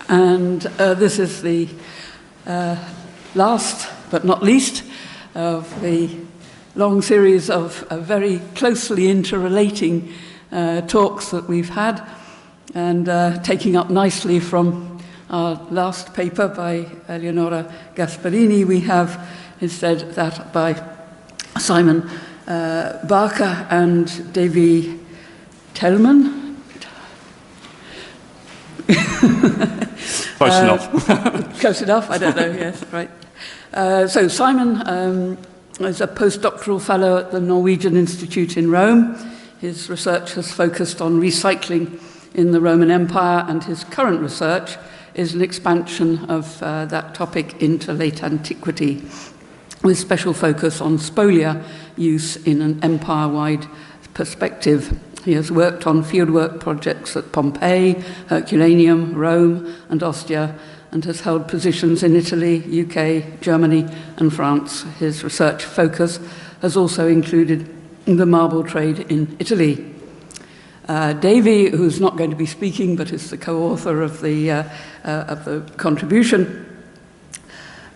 And this is the last but not least of the long series of very closely interrelating talks that we've had, and taking up nicely from our last paper by Eleonora Gasparini, we have instead that by Simon Barker and Devi Taelman. Close enough. Close enough, I don't know, yes, right. So Simon is a postdoctoral fellow at the Norwegian Institut in Rome. His research has focused on recycling in the Roman Empire, and his current research is an expansion of that topic into late antiquity, with special focus on spolia use in an empire-wide perspective. He has worked on fieldwork projects at Pompeii, Herculaneum, Rome, and Ostia, and has held positions in Italy, UK, Germany, and France. His research focus has also included the marble trade in Italy. Devi, who's not going to be speaking, but is the co-author of the contribution,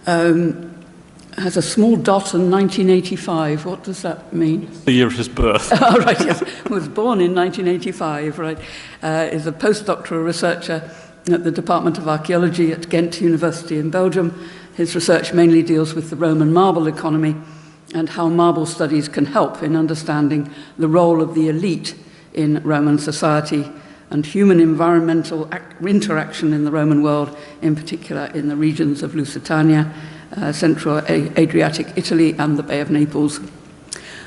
has a small dot in 1985. What does that mean? The year of his birth. Oh, right, yes. Was born in 1985, right. Is a postdoctoral researcher at the Department of Archaeology at Gent University in Belgium. His research mainly deals with the Roman marble economy and how marble studies can help in understanding the role of the elite in Roman society and human environmental interaction in the Roman world, in particular in the regions of Lusitania, Central Adriatic Italy, and the Bay of Naples.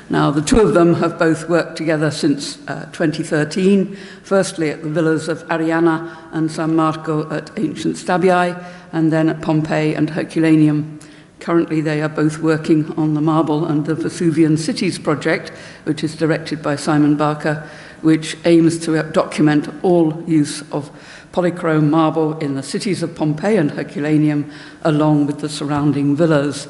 Now, the two of them have both worked together since 2013, firstly at the villas of Ariana and San Marco at ancient Stabiae, and then at Pompeii and Herculaneum. Currently, they are both working on the Marble and the Vesuvian Cities project, which is directed by Simon Barker, which aims to document all use of polychrome marble in the cities of Pompeii and Herculaneum, along with the surrounding villas.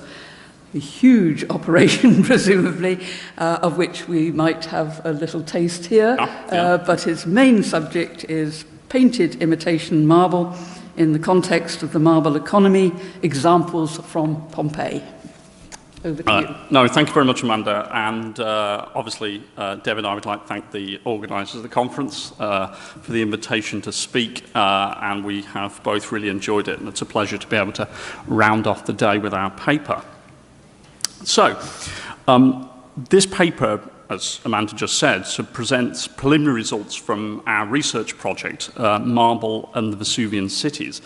A huge operation, presumably, of which we might have a little taste here. But his main subject is painted imitation marble in the context of the marble economy, examples from Pompeii. Over to you. No, thank you very much, Amanda. And obviously, Dev and I would like to thank the organisers of the conference for the invitation to speak. And we have both really enjoyed it. And it's a pleasure to be able to round off the day with our paper. So, this paper, as Amanda just said, presents preliminary results from our research project, Marble and the Vesuvian Cities,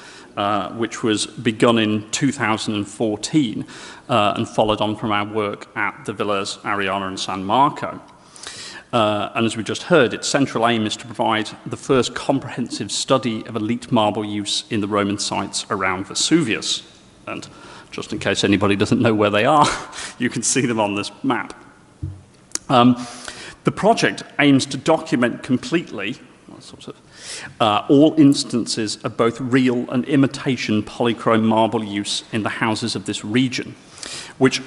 which was begun in 2014 and followed on from our work at the villas Ariana and San Marco. And as we just heard, its central aim is to provide the first comprehensive study of elite marble use in the Roman sites around Vesuvius. And just in case anybody doesn't know where they are, you can see them on this map. The project aims to document completely all instances of both real and imitation polychrome marble use in the houses of this region, which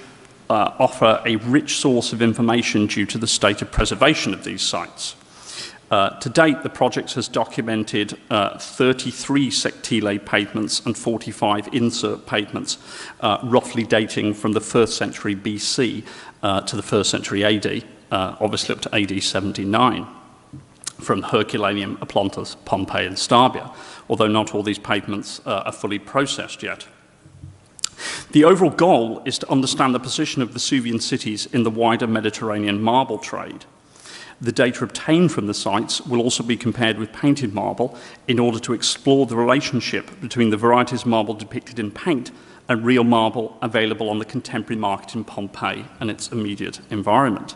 offer a rich source of information due to the state of preservation of these sites. To date, the project has documented 33 sectile pavements and 45 insert pavements, roughly dating from the 1st century BC to the 1st century AD, obviously up to AD 79, from Herculaneum, Oplontis, Pompeii, and Stabia, although not all these pavements are fully processed yet. The overall goal is to understand the position of Vesuvian cities in the wider Mediterranean marble trade. The data obtained from the sites will also be compared with painted marble in order to explore the relationship between the varieties of marble depicted in paint and real marble available on the contemporary market in Pompeii and its immediate environment.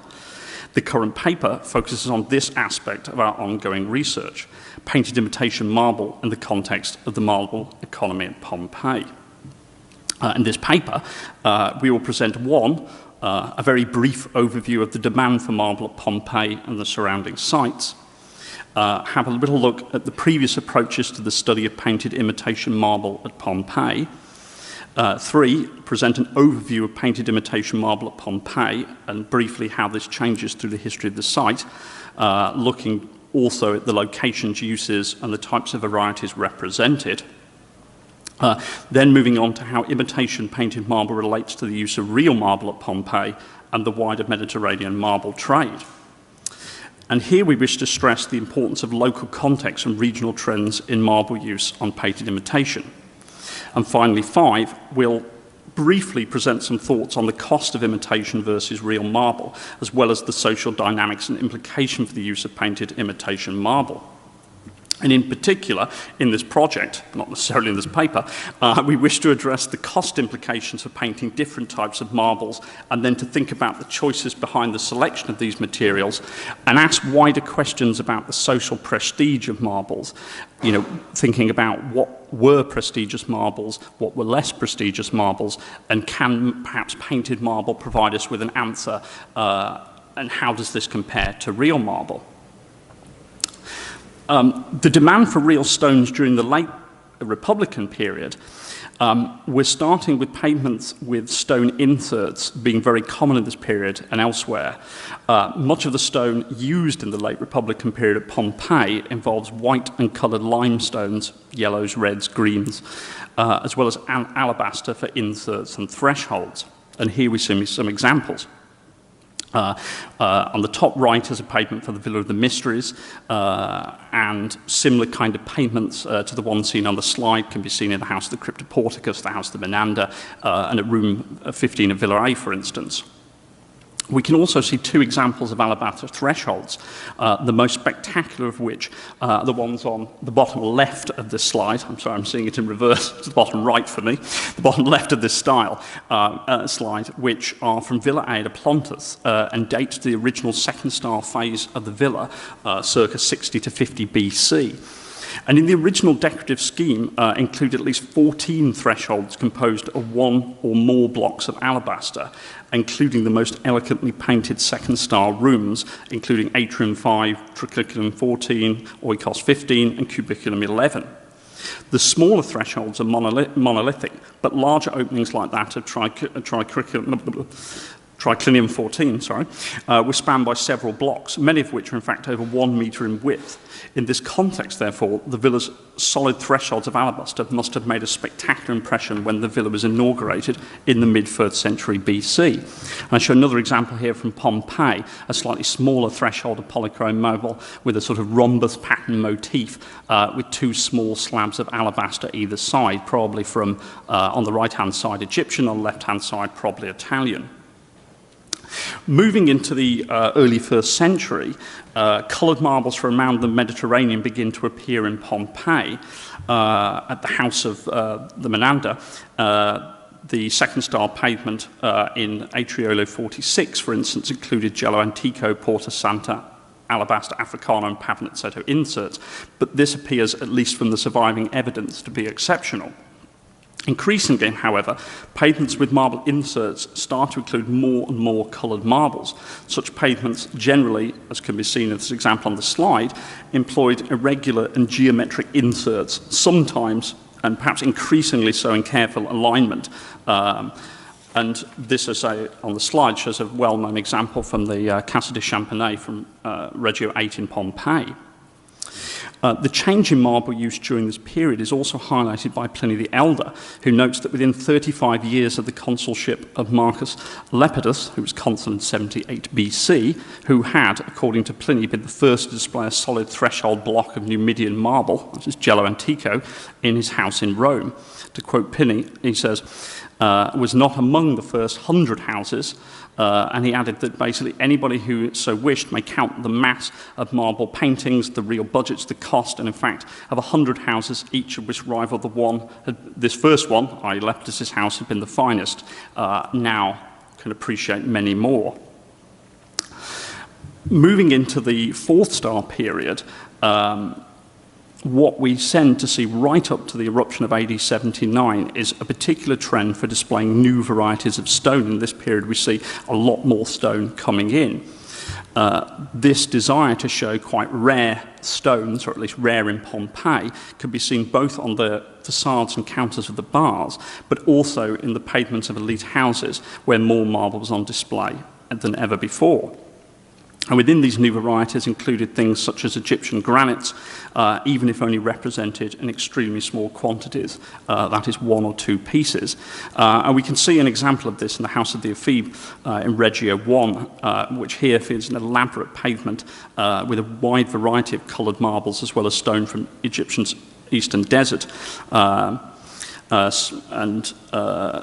The current paper focuses on this aspect of our ongoing research, painted imitation marble in the context of the marble economy at Pompeii. In this paper, we will present a very brief overview of the demand for marble at Pompeii and the surrounding sites, have a little look at the previous approaches to the study of painted imitation marble at Pompeii. 3, present an overview of painted imitation marble at Pompeii and briefly how this changes through the history of the site, looking also at the locations, uses, and the types of varieties represented. Then moving on to how imitation painted marble relates to the use of real marble at Pompeii and the wider Mediterranean marble trade. And here we wish to stress the importance of local context and regional trends in marble use on painted imitation. And finally, 5, we'll briefly present some thoughts on the cost of imitation versus real marble, as well as the social dynamics and implication for the use of painted imitation marble. And in particular, in this project, not necessarily in this paper, we wish to address the cost implications of painting different types of marbles, and then to think about the choices behind the selection of these materials, and ask wider questions about the social prestige of marbles, you know, thinking about what were prestigious marbles, what were less prestigious marbles, and can perhaps painted marble provide us with an answer, and how does this compare to real marble? The demand for real stones during the late Republican period, we're starting with pavements with stone inserts being very common in this period and elsewhere. Much of the stone used in the late Republican period at Pompeii involves white and coloured limestones, yellows, reds, greens, as well as alabaster for inserts and thresholds. And here we see some examples. On the top right is a pavement for the Villa of the Mysteries, and similar kind of pavements to the one seen on the slide can be seen in the House of the Cryptoporticus, the House of the Ananda, and at room 15 of Villa A, for instance. We can also see 2 examples of alabaster thresholds, the most spectacular of which are the ones on the bottom left of this slide. I'm sorry, I'm seeing it in reverse. It's the bottom right for me. The bottom left of this slide, which are from Villa A at Plontus and date to the original second style phase of the villa, circa 60 to 50 BC. And in the original decorative scheme include at least 14 thresholds composed of 1 or more blocks of alabaster, including the most elegantly painted second-style rooms, including Atrium 5, Traculum 14, Oikos 15, and Cubiculum 11. The smaller thresholds are monolithic, but larger openings like that of Triclinium 14, were spanned by several blocks, many of which are in fact over 1 metre in width. In this context, therefore, the villa's solid thresholds of alabaster must have made a spectacular impression when the villa was inaugurated in the mid-1st century BC. And I show another example here from Pompeii, a slightly smaller threshold of polychrome marble with a sort of rhombus pattern motif with 2 small slabs of alabaster either side, probably from, on the right-hand side, Egyptian, on the left-hand side, probably Italian. Moving into the early 1st century, coloured marbles from around the Mediterranean begin to appear in Pompeii at the House of the Ananda. The second style pavement in Atriolo 46, for instance, included Jello Antico, Porta Santa, Alabaster Africano, and Pavonazzetto inserts, but this appears, at least from the surviving evidence, to be exceptional. Increasingly, however, pavements with marble inserts start to include more and more coloured marbles. Such pavements generally, as can be seen in this example on the slide, employed irregular and geometric inserts, sometimes, and perhaps increasingly so, in careful alignment. And this, as on the slide, shows a well-known example from the Casa di Champagné from Reggio 8 in Pompeii. The change in marble use during this period is also highlighted by Pliny the Elder, who notes that within 35 years of the consulship of Marcus Lepidus, who was consul in 78 BC, who had, according to Pliny, been the first to display a solid threshold block of Numidian marble, which is Jello Antico, in his house in Rome. To quote Pliny, he says, was not among the first 100 houses, and he added that basically anybody who so wished may count the mass of marble paintings, the real budgets, the cost, and in fact of 100 houses, each of which rivaled the one, this first one, i.e. Lepidus' house, had been the finest, now can appreciate many more. Moving into the 4th star period, what we tend to see right up to the eruption of AD 79 is a particular trend for displaying new varieties of stone. In this period, we see a lot more stone coming in. This desire to show quite rare stones, or at least rare in Pompeii, can be seen both on the facades and counters of the bars, but also in the pavements of elite houses, where more marble was on display than ever before. And within these new varieties included things such as Egyptian granites, even if only represented in extremely small quantities, that is 1 or 2 pieces. And we can see an example of this in the House of the VII in Reggio 1, which here features an elaborate pavement with a wide variety of coloured marbles as well as stone from Egyptian's eastern desert,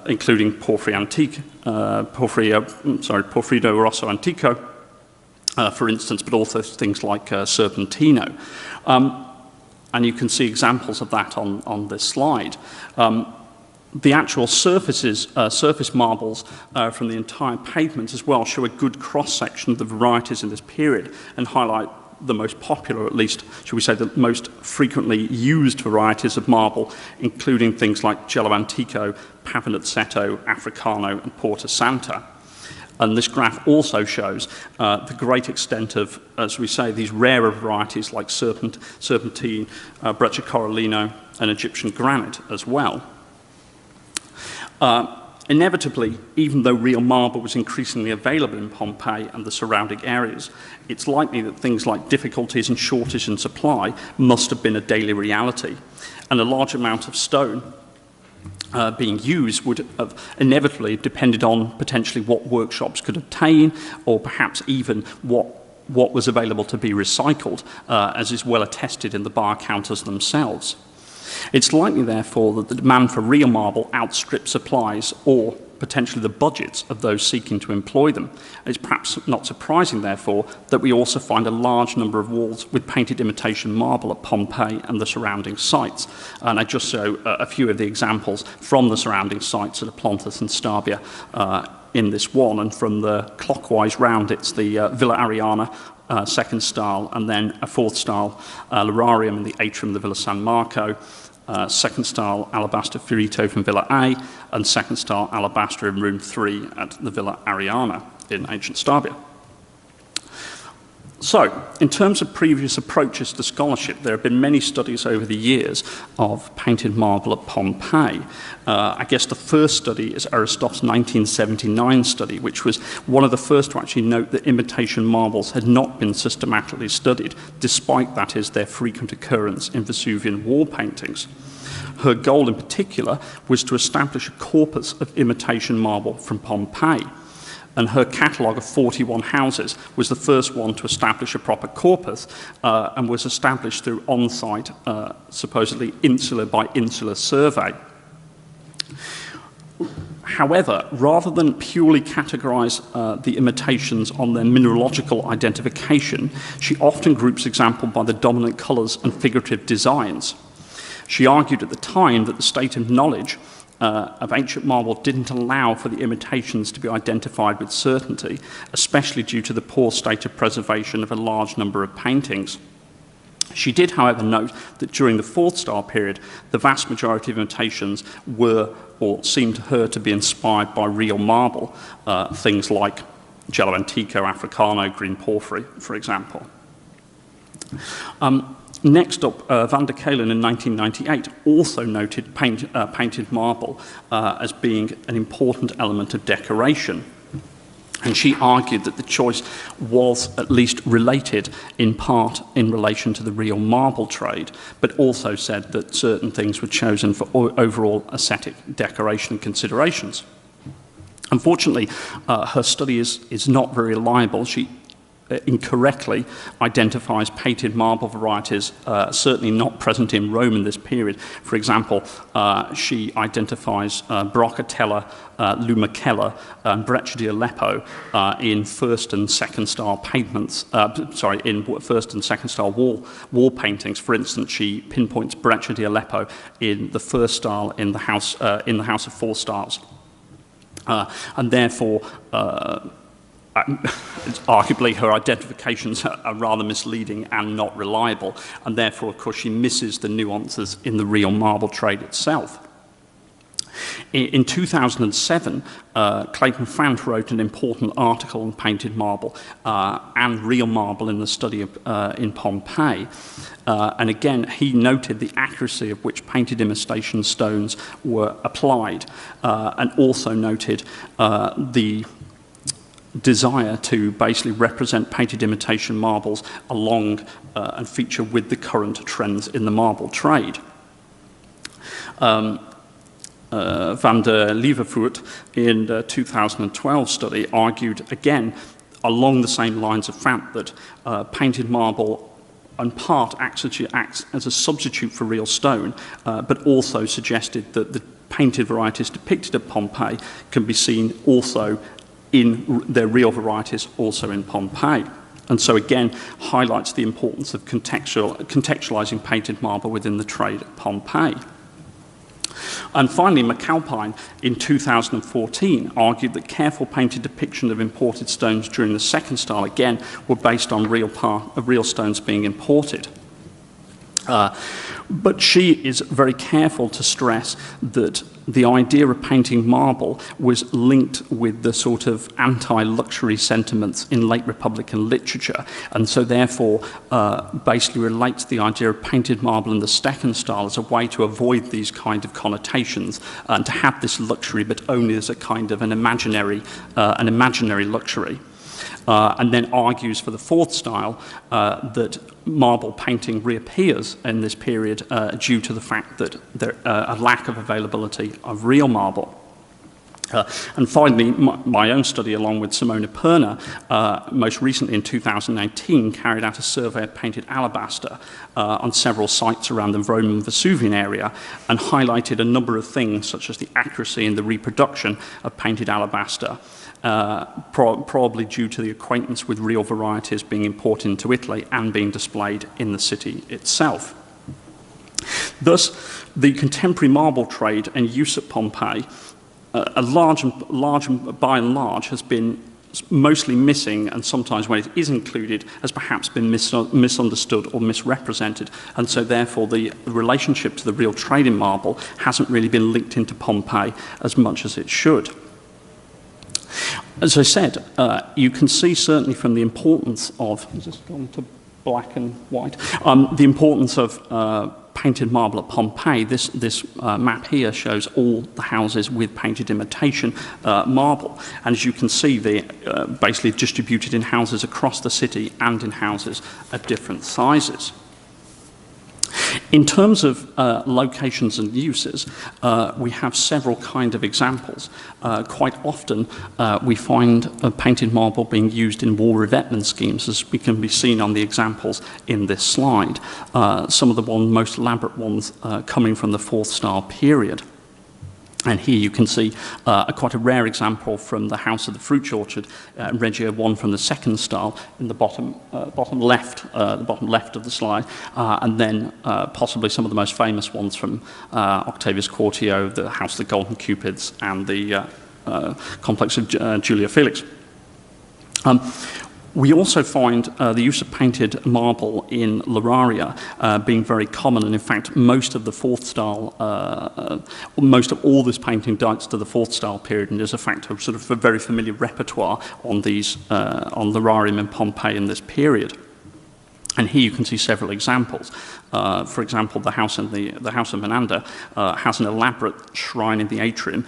including Porfido Rosso Antico, for instance, but also things like Serpentino. And you can see examples of that on this slide. The actual surface marbles from the entire pavement as well show a good cross-section of the varieties in this period and highlight the most popular, at least, shall we say, the most frequently used varieties of marble, including things like Gelo Antico, Pavonazzetto, Africano, and Porta Santa. And this graph also shows the great extent of, as we say, these rarer varieties like serpentine, Breccia Corallino, and Egyptian granite as well. Inevitably, even though real marble was increasingly available in Pompeii and the surrounding areas, it's likely that things like difficulties and shortage in supply must have been a daily reality, and a large amount of stone being used would have inevitably depended on potentially what workshops could obtain, or perhaps even what was available to be recycled, as is well attested in the bar counters themselves. It's likely, therefore, that the demand for real marble outstripped supplies or potentially the budgets of those seeking to employ them. It's perhaps not surprising, therefore, that we also find a large number of walls with painted imitation marble at Pompeii and the surrounding sites. And I just show a few of the examples from the surrounding sites at Oplontis and Stabia in this one. And from the clockwise round, it's the Villa Ariana, second style, and then a fourth style Lararium in the atrium of the Villa San Marco, second style Alabaster Fiorito from Villa A, and second style Alabaster in room 3 at the Villa Ariana in ancient Stabia. So, in terms of previous approaches to scholarship, there have been many studies over the years of painted marble at Pompeii. I guess the first study is Aristotle's 1979 study, which was one of the first to actually note that imitation marbles had not been systematically studied, despite, that is, their frequent occurrence in Vesuvian wall paintings. Her goal in particular was to establish a corpus of imitation marble from Pompeii. And her catalogue of 41 houses was the first one to establish a proper corpus, and was established through on-site, supposedly insular by insular survey. However, rather than purely categorize the imitations on their mineralogical identification, she often groups example by the dominant colors and figurative designs. She argued at the time that the state of knowledge of ancient marble didn't allow for the imitations to be identified with certainty, especially due to the poor state of preservation of a large number of paintings. She did, however, note that during the Fourth Style period, the vast majority of imitations were, or seemed to her to be, inspired by real marble, things like Gelo Antico, Africano, Green Porphyry, for example. Next up, van der Kelen in 1998 also noted painted marble as being an important element of decoration. And she argued that the choice was at least related in part in relation to the real marble trade, but also said that certain things were chosen for overall aesthetic decoration considerations. Unfortunately, her study is not very reliable. She incorrectly identifies painted marble varieties certainly not present in Rome in this period. For example, she identifies Broccatella, Lumacella, and Breccia di Aleppo in first and second style pavements. In first and second style wall paintings. For instance, she pinpoints Breccia di Aleppo in the first style in the House of Four Styles, and therefore. Arguably, her identifications are rather misleading and not reliable, and therefore, of course, she misses the nuances in the real marble trade itself. In 2007, Clayton Fant wrote an important article on painted marble and real marble in the study of, in Pompeii. And again, he noted the accuracy of which painted imitation stones were applied, and also noted the desire to basically represent painted imitation marbles along and feature with the current trends in the marble trade. Van der Leeuwenvoort in the 2012 study argued again along the same lines of fact that painted marble in part acts as a substitute for real stone, but also suggested that the painted varieties depicted at Pompeii can be seen also in their real varieties also in Pompeii. And so again highlights the importance of contextualizing painted marble within the trade at Pompeii. And finally, McAlpine in 2014 argued that careful painted depictions of imported stones during the second style, again, were based on real stones being imported. But she is very careful to stress that the idea of painting marble was linked with the sort of anti-luxury sentiments in late Republican literature, and so therefore basically relates the idea of painted marble in the second style as a way to avoid these kind of connotations and to have this luxury, but only as a kind of an imaginary luxury. And then argues for the fourth style that marble painting reappears in this period due to the fact that there a lack of availability of real marble. And finally, my own study, along with Simona Perna, most recently in 2018, carried out a survey of painted alabaster on several sites around the Roman Vesuvian area and highlighted a number of things, such as the accuracy in the reproduction of painted alabaster, probably due to the acquaintance with real varieties being imported into Italy and being displayed in the city itself. Thus, the contemporary marble trade and use at Pompeii, by and large, has been mostly missing, and sometimes when it is included has perhaps been misunderstood or misrepresented, and so therefore the relationship to the real trade in marble hasn't really been linked into Pompeii as much as it should. As I said, you can see certainly from the importance of, is this gone to black and white, the importance of painted marble at Pompeii. This map here shows all the houses with painted imitation marble, and as you can see, they basically distributed in houses across the city and in houses at different sizes. In terms of locations and uses, we have several kind of examples. Quite often we find painted marble being used in wall revetment schemes, as we can be seen on the examples in this slide. Some of the most elaborate ones coming from the fourth style period. And here you can see quite a rare example from the House of the Fruit Orchard, Reggio 1 from the second style in the bottom left of the slide, and then possibly some of the most famous ones from Octavius Quartio, the House of the Golden Cupids, and the complex of Julia Felix. We also find the use of painted marble in Luraria being very common, and in fact most of the fourth style, most of all this painting dates to the fourth style period, and is a fact of sort of a very familiar repertoire on these on Lurarium in Pompeii in this period. And here you can see several examples. For example, the house of Ananda has an elaborate shrine in the atrium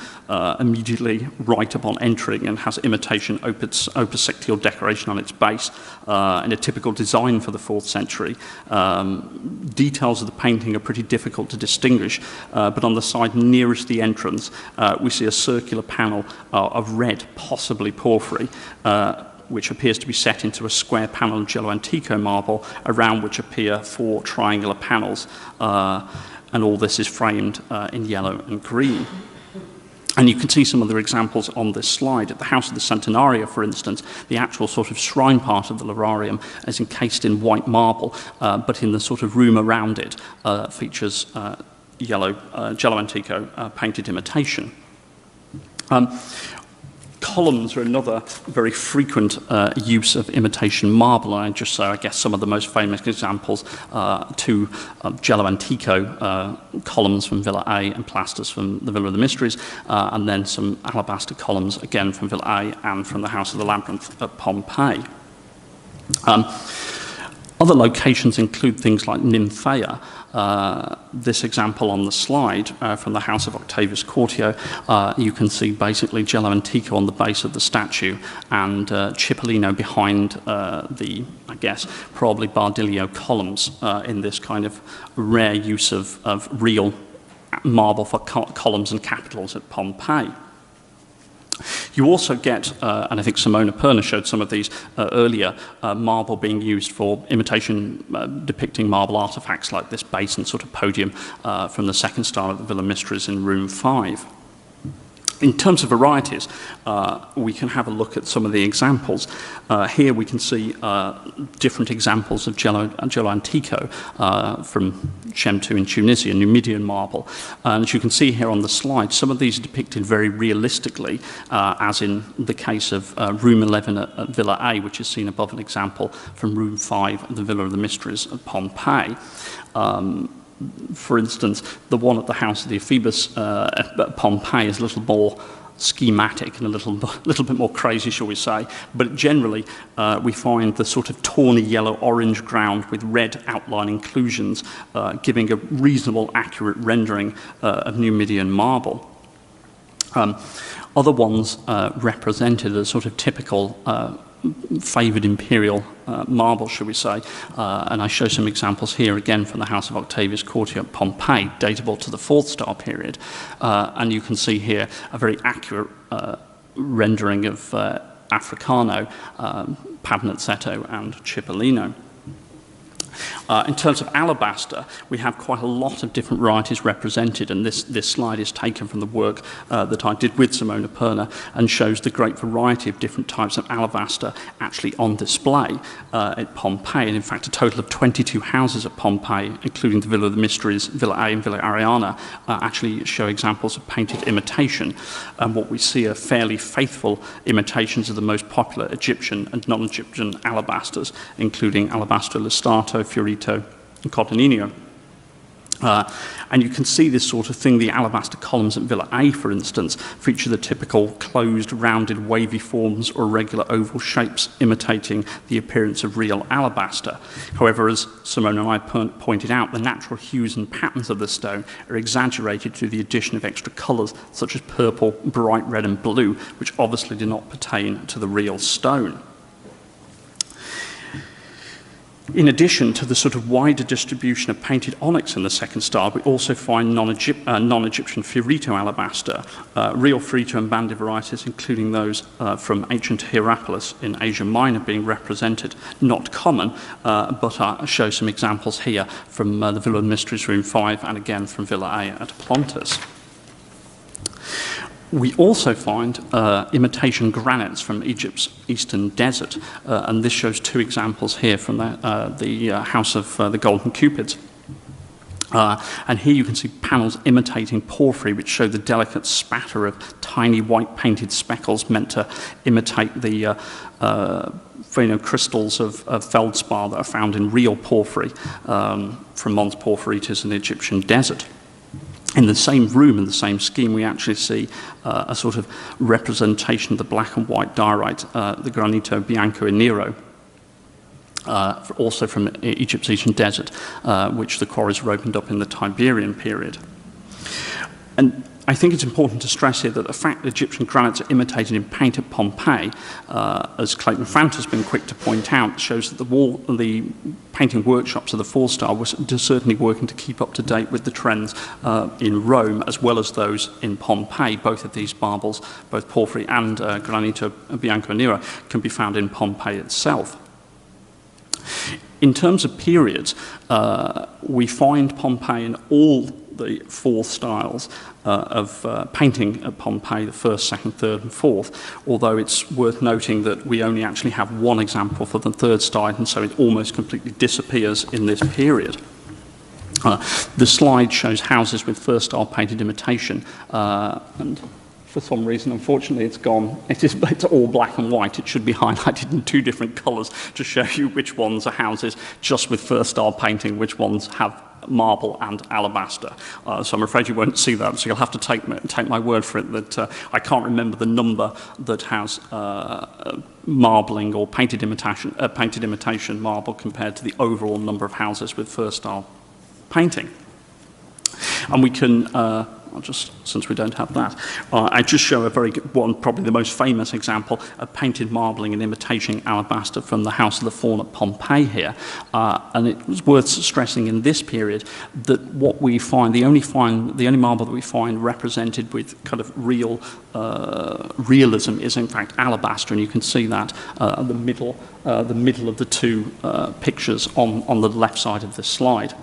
immediately right upon entering, and has imitation opus sectial decoration on its base in a typical design for the 4th century. Details of the painting are pretty difficult to distinguish, but on the side nearest the entrance, we see a circular panel of red, possibly porphyry, which appears to be set into a square panel of Gelo Antico marble, around which appear 4 triangular panels, and all this is framed in yellow and green. And you can see some other examples on this slide. At the House of the Centenario, for instance, the actual sort of shrine part of the Lurarium is encased in white marble, but in the sort of room around it features yellow Gelo Antico painted imitation. Columns are another very frequent use of imitation marble, and I just say, I guess, some of the most famous examples to Gelo Antico columns from Villa A and plasters from the Villa of the Mysteries, and then some alabaster columns again from Villa A and from the House of the Labyrinth at Pompeii. Other locations include things like Nymphaea. This example on the slide from the house of Octavius Quartio, you can see basically Gelo Antico on the base of the statue and Cipollino behind the, I guess, probably Bardilio columns in this kind of rare use of real marble for columns and capitals at Pompeii. You also get, and I think Simona Perna showed some of these earlier, marble being used for imitation depicting marble artifacts like this basin sort of podium from the second style of the Villa Mistris in room 5. In terms of varieties, we can have a look at some of the examples. Here we can see different examples of Gelo Antico from Chemtu in Tunisia, Numidian marble. And as you can see here on the slide, some of these are depicted very realistically, as in the case of room 11 at Villa A, which is seen above an example from room 5 at the Villa of the Mistris at Pompeii. For instance, the one at the House of the Ephebus at Pompeii is a little more schematic and a little bit more crazy, shall we say. But generally, we find the sort of tawny yellow-orange ground with red outline inclusions giving a reasonable, accurate rendering of Numidian marble. Other ones represented as sort of typical favoured imperial marble, shall we say, and I show some examples here again from the house of Octavius Quartio at Pompeii, datable to the 4th star period, and you can see here a very accurate rendering of Africano, Pavonazzetto and Cipollino. In terms of alabaster, we have quite a lot of different varieties represented, and this slide is taken from the work that I did with Simona Perna and shows the great variety of different types of alabaster actually on display at Pompeii. And in fact, a total of 22 houses at Pompeii, including the Villa of the Mistris, Villa A and Villa Ariana, actually show examples of painted imitation. And what we see are fairly faithful imitations of the most popular Egyptian and non-Egyptian alabasters, including Alabaster Listato, Fiorito, and Cottonino. And you can see this sort of thing. The alabaster columns at Villa A, for instance, feature the typical closed, rounded, wavy forms or irregular oval shapes imitating the appearance of real alabaster. However, as Simona and I pointed out, the natural hues and patterns of the stone are exaggerated through the addition of extra colours, such as purple, bright red and blue, which obviously do not pertain to the real stone. In addition to the sort of wider distribution of painted onyx in the 2nd style, we also find non-Egyptian Fiorito alabaster, real Fiorito and Bandi varieties, including those from ancient Hierapolis in Asia Minor being represented. Not common, but I show some examples here from the Villa of Mistris room 5 and again from Villa A at Plontis. We also find imitation granites from Egypt's eastern desert, and this shows 2 examples here from the House of the Golden Cupids. And here you can see panels imitating porphyry, which show the delicate spatter of tiny white painted speckles meant to imitate the crystals of feldspar that are found in real porphyry from Mons Porphyritis in the Egyptian desert. In the same room, in the same scheme, we actually see a sort of representation of the black and white diorite, the Granito Bianco e Nero, also from Egypt's Eastern Desert, which the quarries were opened up in the Tiberian period. And I think it's important to stress here that the fact that Egyptian granites are imitated in paint at Pompeii, as Clayton Fant has been quick to point out, shows that the painting workshops of the 4th style were certainly working to keep up to date with the trends in Rome, as well as those in Pompeii. Both of these marbles, both porphyry and Granito Bianco Nero, can be found in Pompeii itself. In terms of periods, we find Pompeii in all the 4 styles of painting at Pompeii, the 1st, 2nd, 3rd and 4th, although it's worth noting that we only actually have 1 example for the 3rd style, and so it almost completely disappears in this period. The slide shows houses with 1st style painted imitation, and for some reason, unfortunately, it's gone. It's all black and white. It should be highlighted in 2 different colours to show you which ones are houses just with 1st style painting, which ones have marble and alabaster. So I'm afraid you won't see that, so you'll have to take my word for it that I can't remember the number that has marbling or painted imitation marble compared to the overall number of houses with first style painting. And we can, since we don't have that, I just show a very good one, probably the most famous example of painted marbling and imitation alabaster from the House of the Faun at Pompeii here. And it was worth stressing in this period that what we find, the only marble that we find represented with kind of realism is in fact alabaster, and you can see that the middle of the two pictures on the left side of this slide.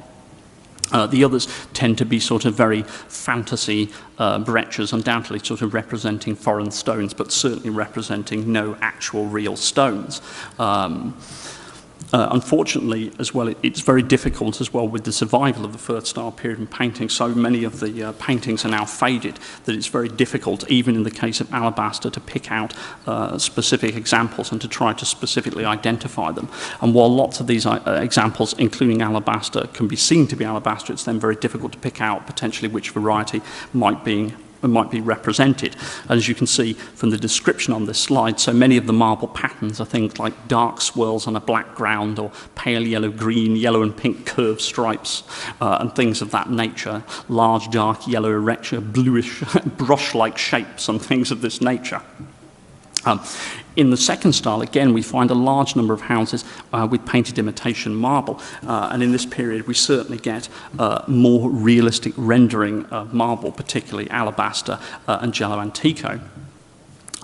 The others tend to be sort of very fantasy breccias, undoubtedly sort of representing foreign stones, but certainly representing no actual real stones. Unfortunately, as well, it's very difficult as well with the survival of the first style period in painting. So many of the paintings are now faded that it's very difficult, even in the case of alabaster, to pick out specific examples and to try to specifically identify them. And while lots of these examples, including alabaster, can be seen to be alabaster, it's then very difficult to pick out potentially which variety might be represented. And as you can see from the description on this slide, so many of the marble patterns are things like dark swirls on a black ground, or pale yellow-green, yellow and pink curved stripes, and things of that nature, large dark yellow erecture, bluish brush-like shapes and things of this nature. In the second style, again, we find a large number of houses with painted imitation marble. And in this period, we certainly get more realistic rendering of marble, particularly alabaster and giallo antico.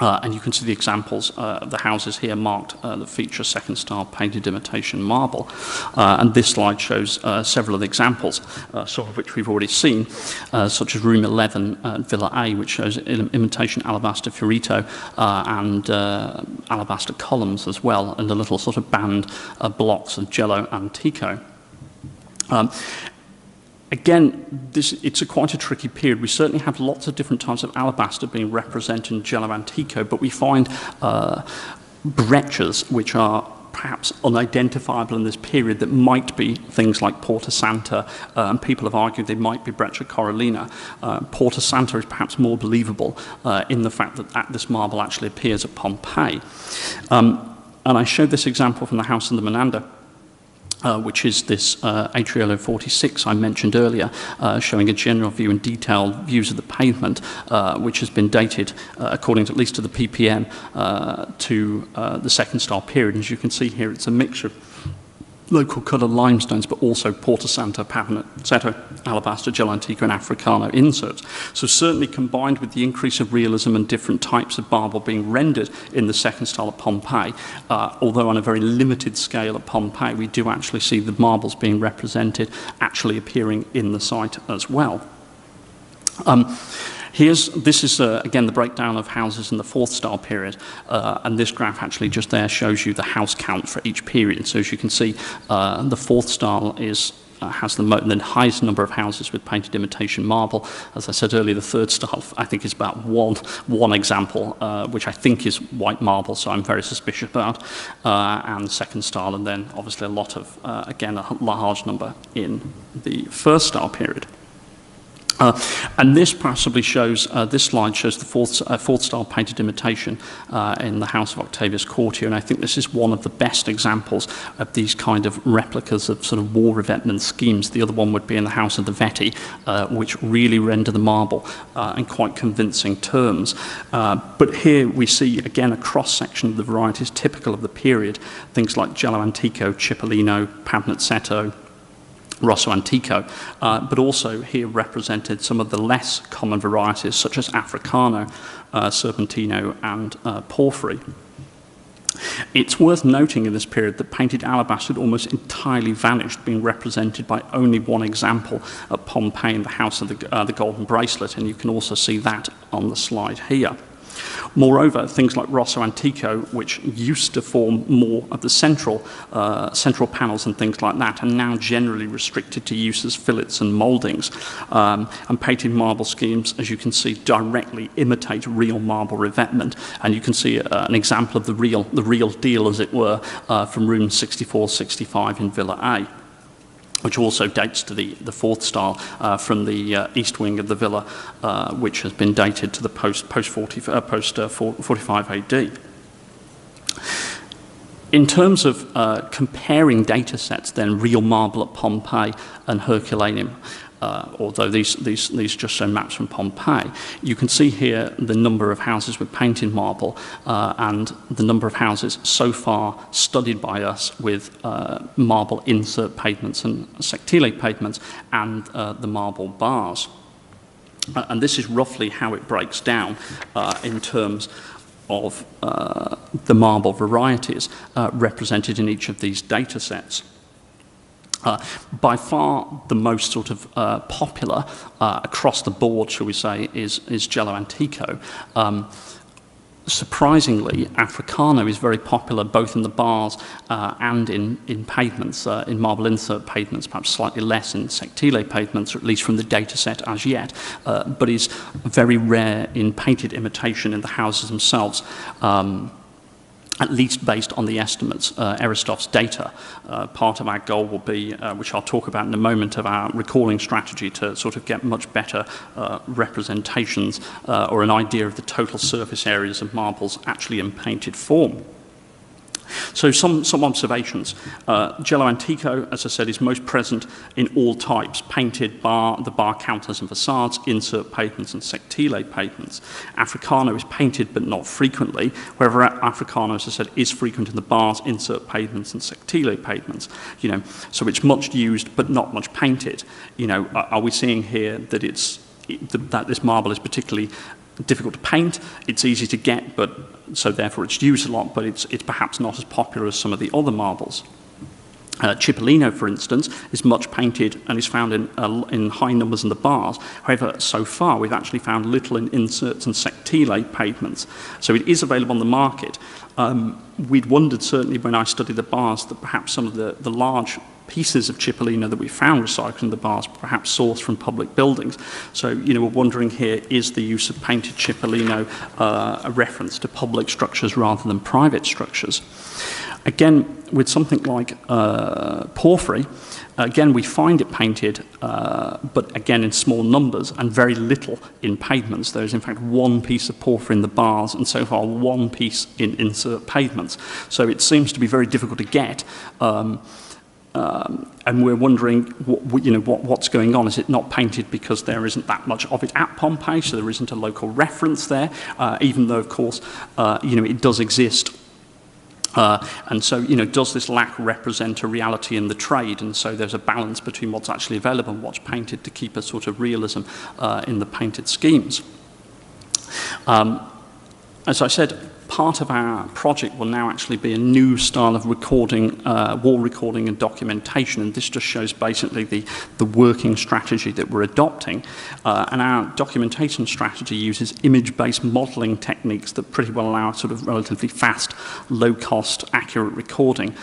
And you can see the examples of the houses here marked that feature second style painted imitation marble. And this slide shows several of the examples, some of which we've already seen, such as room 11 at Villa A, which shows imitation alabaster fiorito and alabaster columns as well, and the little sort of band blocks of giallo antico. Again, it's quite a tricky period. We certainly have lots of different types of alabaster being represented in giallo antico, but we find breccias which are perhaps unidentifiable in this period that might be things like Porta Santa, and people have argued they might be Breccia Corallina. Porta Santa is perhaps more believable in the fact that this marble actually appears at Pompeii. And I showed this example from the house in the Ananda, which is this Atriolo 46 I mentioned earlier, showing a general view and detailed views of the pavement, which has been dated, according to at least to the PPM, to the second style period. As you can see here, it's a mixture of local coloured limestones, but also Porta Santa, Pavanetto, alabaster, giallo antico, and Africano inserts. So certainly combined with the increase of realism and different types of marble being rendered in the second style at Pompeii, although on a very limited scale at Pompeii, we do actually see the marbles being represented actually appearing in the site as well. This is, again, the breakdown of houses in the fourth style period, and this graph actually just there shows you the house count for each period. So as you can see, the fourth style has the highest number of houses with painted imitation marble. As I said earlier, the third style, I think, is about one example, which I think is white marble, so I'm very suspicious about, and the second style, and then obviously a lot of, again, a large number in the first style period. And this possibly shows, this slide shows the fourth style painted imitation in the house of Octavius Courtier, and I think this is one of the best examples of these kind of replicas of sort of war revetment schemes. The other one would be in the house of the VII, which really render the marble in quite convincing terms. But here we see, again, a cross-section of the varieties typical of the period, things like giallo antico, cipollino, pavanetto, Rosso Antico, but also here represented some of the less common varieties such as Africano, Serpentino, and Porphyry. It's worth noting in this period that painted alabaster had almost entirely vanished, being represented by only one example at Pompeii in the House of the Golden Bracelet, and you can also see that on the slide here. Moreover, things like Rosso Antico, which used to form more of the central panels and things like that, are now generally restricted to use as fillets and mouldings. And painted marble schemes, as you can see, directly imitate real marble revetment. And you can see an example of the real deal, as it were, from room 64-65 in Villa A. which also dates to the fourth style from the east wing of the villa, which has been dated to the post 45 AD. In terms of comparing data sets, then, real marble at Pompeii and Herculaneum, although these just show maps from Pompeii, you can see here the number of houses with painted marble and the number of houses so far studied by us with marble insert pavements and sectile pavements and the marble bars. And this is roughly how it breaks down in terms of the marble varieties represented in each of these data sets. By far the most sort of popular across the board, shall we say, is Gelo Antico. Surprisingly, Africano is very popular both in the bars and in pavements, in marble insert pavements, perhaps slightly less in sectile pavements, or at least from the data set as yet, but is very rare in painted imitation in the houses themselves. At least based on the estimates, Aristotle's data. Part of our goal will be, which I'll talk about in a moment, of our recalling strategy to sort of get much better representations or an idea of the total surface areas of marbles actually in painted form. So some observations. Gelo Antico, as I said, is most present in all types: painted bar, the bar counters and facades, insert pavements and sectile pavements. Africano is painted but not frequently, wherever Africano, as I said, is frequent in the bars, insert pavements and sectile pavements. So it's much used but not much painted. Are we seeing here that that this marble is particularly difficult to paint? It's easy to get, but so therefore it's used a lot, but it's perhaps not as popular as some of the other marbles. Cipollino, for instance, is much painted and is found in high numbers in the bars. However, so far we've actually found little in inserts and sectile pavements. So it is available on the market. We'd wondered, certainly when I studied the bars, that perhaps some of the large pieces of Cipollino that we found recycled in the bars perhaps sourced from public buildings. So, we're wondering here, is the use of painted Cipollino a reference to public structures rather than private structures? Again, with something like porphyry, again, we find it painted, but again in small numbers and very little in pavements. There is in fact one piece of porphyry in the bars and so far one piece in insert pavements. So it seems to be very difficult to get. And we're wondering, what's going on? Is it not painted because there isn't that much of it at Pompeii, so there isn't a local reference there, even though, of course, it does exist. And so, does this lack represent a reality in the trade? And so there's a balance between what's actually available and what's painted to keep a sort of realism in the painted schemes. As I said, part of our project will now actually be a new style of recording, wall recording and documentation, and this just shows basically the working strategy that we're adopting. And our documentation strategy uses image-based modelling techniques that pretty well allow sort of relatively fast, low-cost, accurate recording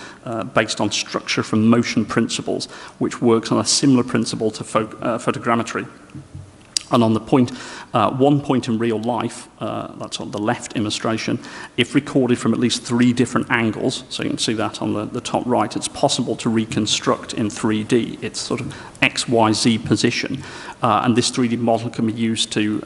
based on structure from motion principles, which works on a similar principle to photogrammetry. And on the point, one point in real life, that's on the left illustration, if recorded from at least 3 different angles, so you can see that on the top right, it's possible to reconstruct in 3D its sort of X, Y, Z position. And this 3D model can be used to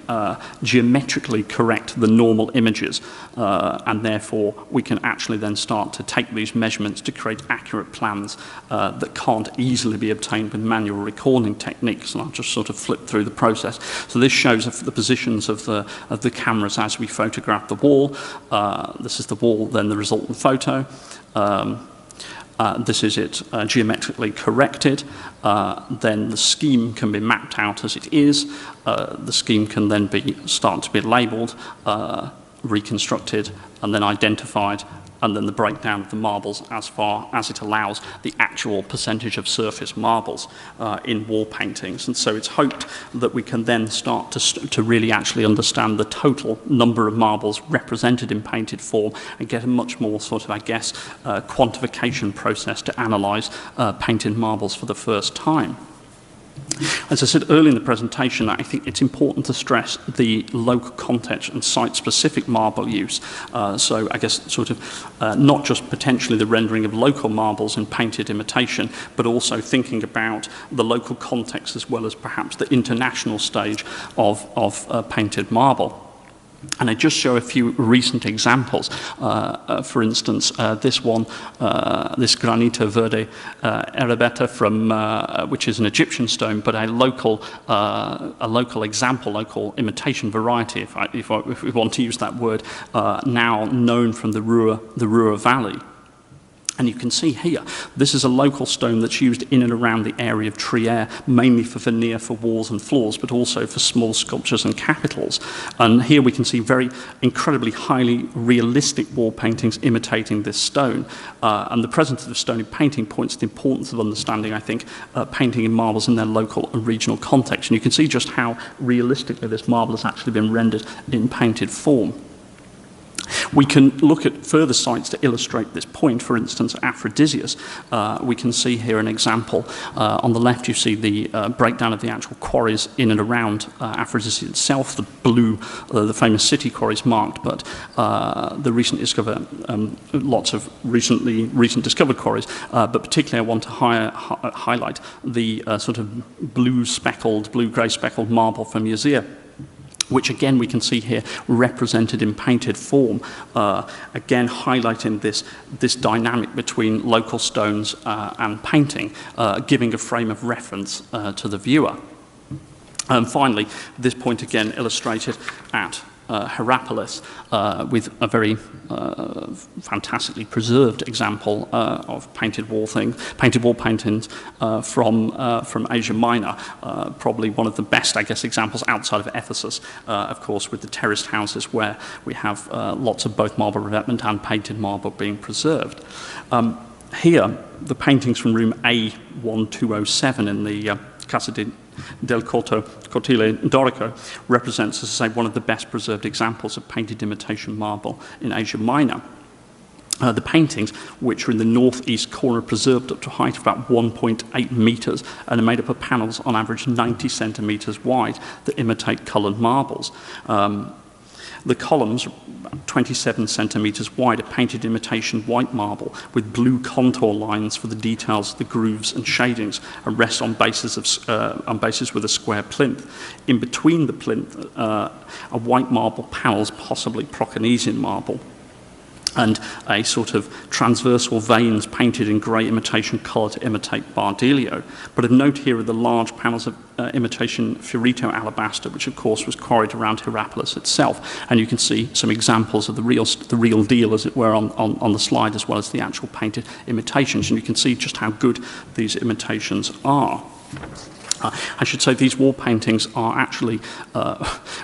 geometrically correct the normal images. And therefore, we can actually then start to take these measurements to create accurate plans that can't easily be obtained with manual recording techniques. And I'll just sort of flip through the process. So this shows the positions of the cameras as we photograph the wall. This is the wall, then the resultant photo. This is it geometrically corrected. Then the scheme can be mapped out as it is. The scheme can then start to be labelled, reconstructed, and then identified, and then the breakdown of the marbles as far as it allows the actual percentage of surface marbles in wall paintings. And so it's hoped that we can then start to really actually understand the total number of marbles represented in painted form and get a much more sort of, I guess, quantification process to analyse painted marbles for the first time. As I said earlier in the presentation, I think it's important to stress the local context and site-specific marble use. So I guess sort of not just potentially the rendering of local marbles in painted imitation, but also thinking about the local context as well as perhaps the international stage of painted marble. And I just show a few recent examples. For instance, this one, this Granito Verde Erebeta from, which is an Egyptian stone, but a local example, local imitation variety, if we want to use that word, now known from the Ruhr Valley. And you can see here, this is a local stone that's used in and around the area of Trier, mainly for veneer for walls and floors, but also for small sculptures and capitals. And here we can see very incredibly highly realistic wall paintings imitating this stone. And the presence of the stone in painting points to the importance of understanding, I think, painting in marbles in their local and regional context. And you can see just how realistically this marble has actually been rendered in painted form. We can look at further sites to illustrate this point. For instance, Aphrodisias. We can see here an example. On the left, you see the breakdown of the actual quarries in and around Aphrodisias itself. The blue, the famous city quarries marked, but the recent discovered, lots of recent discovered quarries. But particularly, I want to highlight the sort of blue-grey speckled marble from Yazir, which again we can see here represented in painted form, again highlighting this dynamic between local stones and painting, giving a frame of reference to the viewer. And finally, this point again illustrated at Hierapolis with a very fantastically preserved example of painted wall paintings from Asia Minor, probably one of the best, I guess, examples outside of Ephesus, of course, with the terraced houses where we have lots of both marble revetment and painted marble being preserved. Here, the paintings from room A1207 in the Casa del Cortile Dorico represents, as I say, one of the best preserved examples of painted imitation marble in Asia Minor. The paintings, which are in the northeast corner, preserved up to a height of about 1.8 meters and are made up of panels on average 90 centimeters wide that imitate colored marbles. The columns, 27 centimeters wide, are painted imitation white marble with blue contour lines for the details of the grooves and shadings, and rest on bases with a square plinth. In between the plinth are white marble panels, possibly Proconnesian marble, and a sort of transversal veins painted in grey imitation colour to imitate Bardilio. But of note here are the large panels of imitation Fiorito alabaster, which of course was quarried around Hierapolis itself. And you can see some examples of the real deal, as it were, on the slide, as well as the actual painted imitations. And you can see just how good these imitations are. I should say these wall paintings are actually,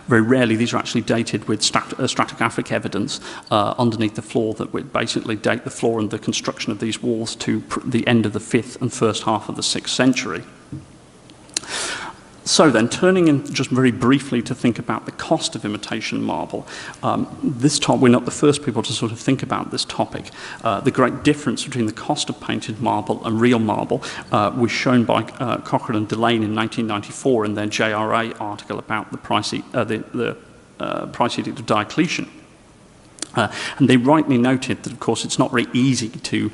very rarely, these are actually dated with stratigraphic evidence underneath the floor that would basically date the floor and the construction of these walls to the end of the 5th and first half of the 6th century. So then, turning in just very briefly to think about the cost of imitation marble, we're not the first people to sort of think about this topic. The great difference between the cost of painted marble and real marble was shown by Cochrane and Delane in 1994 in their JRA article about the price edict of Diocletian. And they rightly noted that, of course, it's not very easy to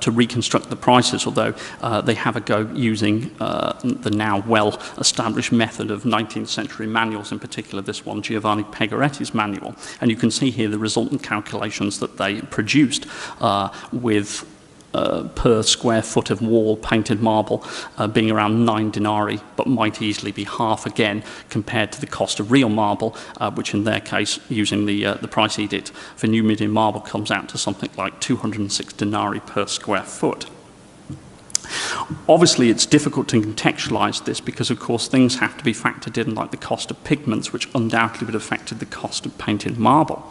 reconstruct the prices, although they have a go using the now well-established method of 19th century manuals, in particular this one, Giovanni Pegoretti's manual. And you can see here the resultant calculations that they produced with per square foot of wall painted marble being around 9 denarii, but might easily be half again compared to the cost of real marble, which in their case, using the price edict for Numidian marble, comes out to something like 206 denarii per square foot. Obviously, it's difficult to contextualize this because, of course, things have to be factored in, like the cost of pigments, which undoubtedly would have affected the cost of painted marble.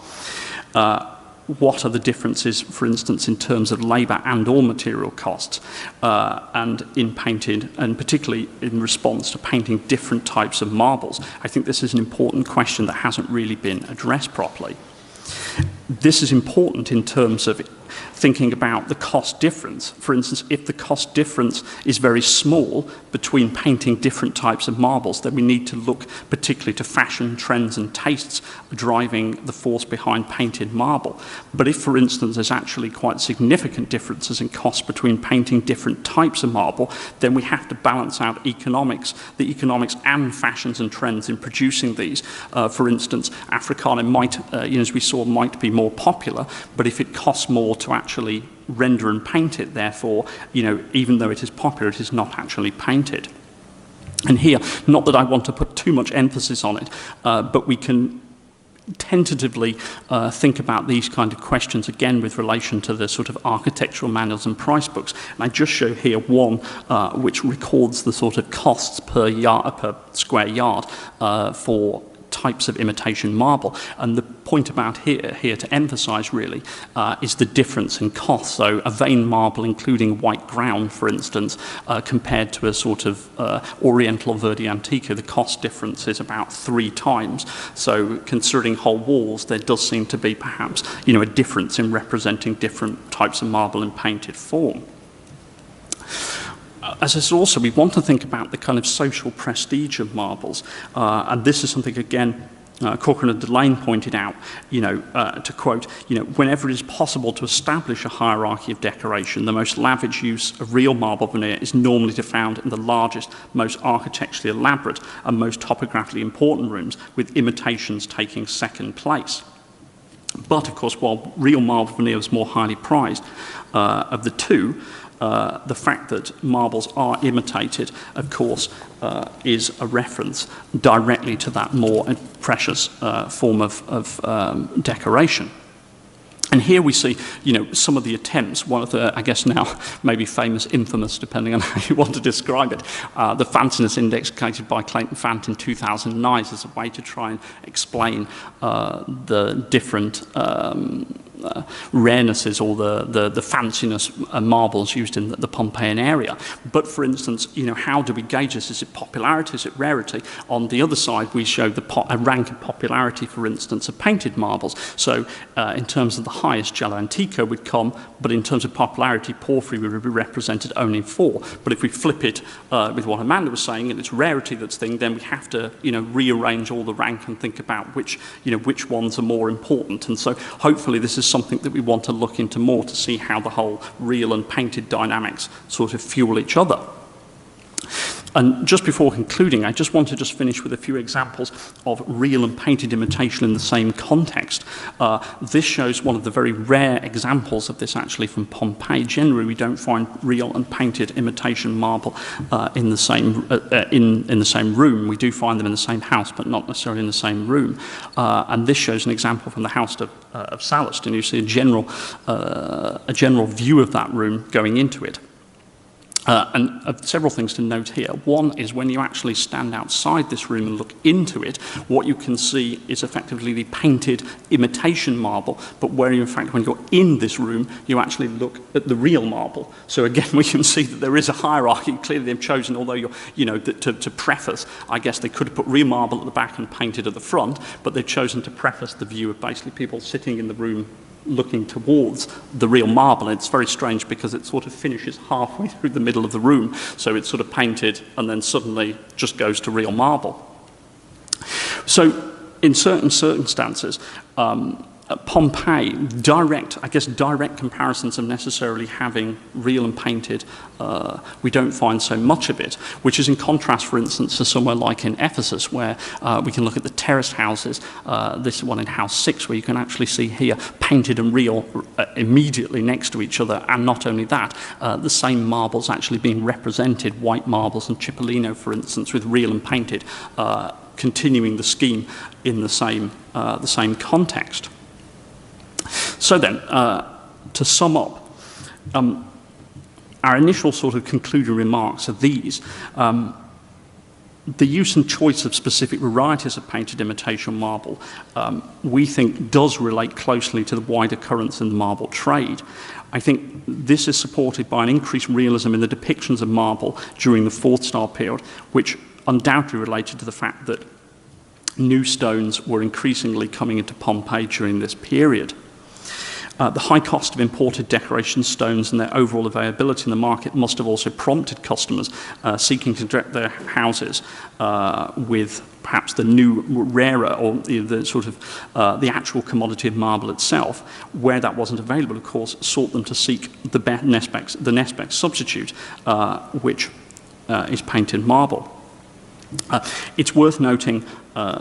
What are the differences, for instance, in terms of labour and or material costs, and in painted, and particularly in response to painting different types of marbles? I think this is an important question that hasn't really been addressed properly. this is important in terms of thinking about the cost difference. For instance, if the cost difference is very small between painting different types of marbles, then we need to look particularly to fashion trends and tastes driving the force behind painted marble. But if, for instance, there's actually quite significant differences in cost between painting different types of marble, then we have to balance out the economics and fashions and trends in producing these. For instance, Africana might, as we saw, might be more popular, but if it costs more to actually render and paint it, therefore, even though it is popular, it is not actually painted. And here, not that I want to put too much emphasis on it, but we can tentatively think about these kind of questions again with relation to the sort of architectural manuals and price books. And I just show here one which records the sort of costs per square yard for types of imitation marble. And the point about here to emphasize really is the difference in cost. So a vein marble including white ground, for instance, compared to a sort of oriental or verde antico, the cost difference is about 3 times. So considering whole walls, there does seem to be perhaps a difference in representing different types of marble in painted form. As I said also, we want to think about the kind of social prestige of marbles. And this is something, again, Corcoran and Delane pointed out, to quote, whenever it is possible to establish a hierarchy of decoration, the most lavish use of real marble veneer is normally to be found in the largest, most architecturally elaborate and most topographically important rooms, with imitations taking second place. But, of course, while real marble veneer is more highly prized of the two, the fact that marbles are imitated, of course, is a reference directly to that more precious form of decoration. And here we see, some of the attempts, one of the, I guess now, maybe famous, infamous, depending on how you want to describe it, the fanciness index created by Clayton Fant in 2009 as a way to try and explain the different rarenesses or the fanciness marbles used in the Pompeian area. But for instance, how do we gauge this? Is it popularity? Is it rarity? On the other side, we show a rank of popularity, for instance, of painted marbles. So in terms of the highest, Giallo Antico would come, but in terms of popularity, porphyry would be represented only in 4. But if we flip it with what Amanda was saying, and it's rarity that's thing, then we have to, rearrange all the rank and think about which ones are more important. And so hopefully this is something that we want to look into more to see how the whole real and painted dynamics sort of fuel each other. And just before concluding, I just want to finish with a few examples of real and painted imitation in the same context. This shows one of the very rare examples of this actually from Pompeii. Generally, we don't find real and painted imitation marble in the same room. We do find them in the same house, but not necessarily in the same room. And this shows an example from the house of Sallust, and you see a general view of that room going into it. And several things to note here. One is when you actually stand outside this room and look into it, what you can see is effectively the painted imitation marble, but where in fact when you're in this room, you actually look at the real marble. So again, we can see that there is a hierarchy. Clearly they've chosen, although to preface, I guess they could have put real marble at the back and painted at the front, but they've chosen to preface the view of basically people sitting in the room looking towards the real marble. And it's very strange because it sort of finishes halfway through the middle of the room. So it's sort of painted and then suddenly just goes to real marble. So in certain circumstances, Pompeii, direct comparisons of necessarily having real and painted, we don't find so much of it, which is in contrast, for instance, to somewhere like in Ephesus, where we can look at the terraced houses, this one in House 6, where you can actually see here painted and real immediately next to each other, and not only that, the same marbles actually being represented, white marbles and Cipollino, for instance, with real and painted, continuing the scheme in the same context. So then, to sum up, our initial sort of concluding remarks are these. The use and choice of specific varieties of painted imitation marble, we think, does relate closely to the wider currents in the marble trade. I think this is supported by an increased realism in the depictions of marble during the Fourth Star period, which undoubtedly related to the fact that new stones were increasingly coming into Pompeii during this period. The high cost of imported decoration stones and their overall availability in the market must have also prompted customers seeking to decorate their houses with perhaps the new, rarer, or the sort of the actual commodity of marble itself. Where that wasn't available, of course, sought them to seek the next best substitute, which is painted marble. It's worth noting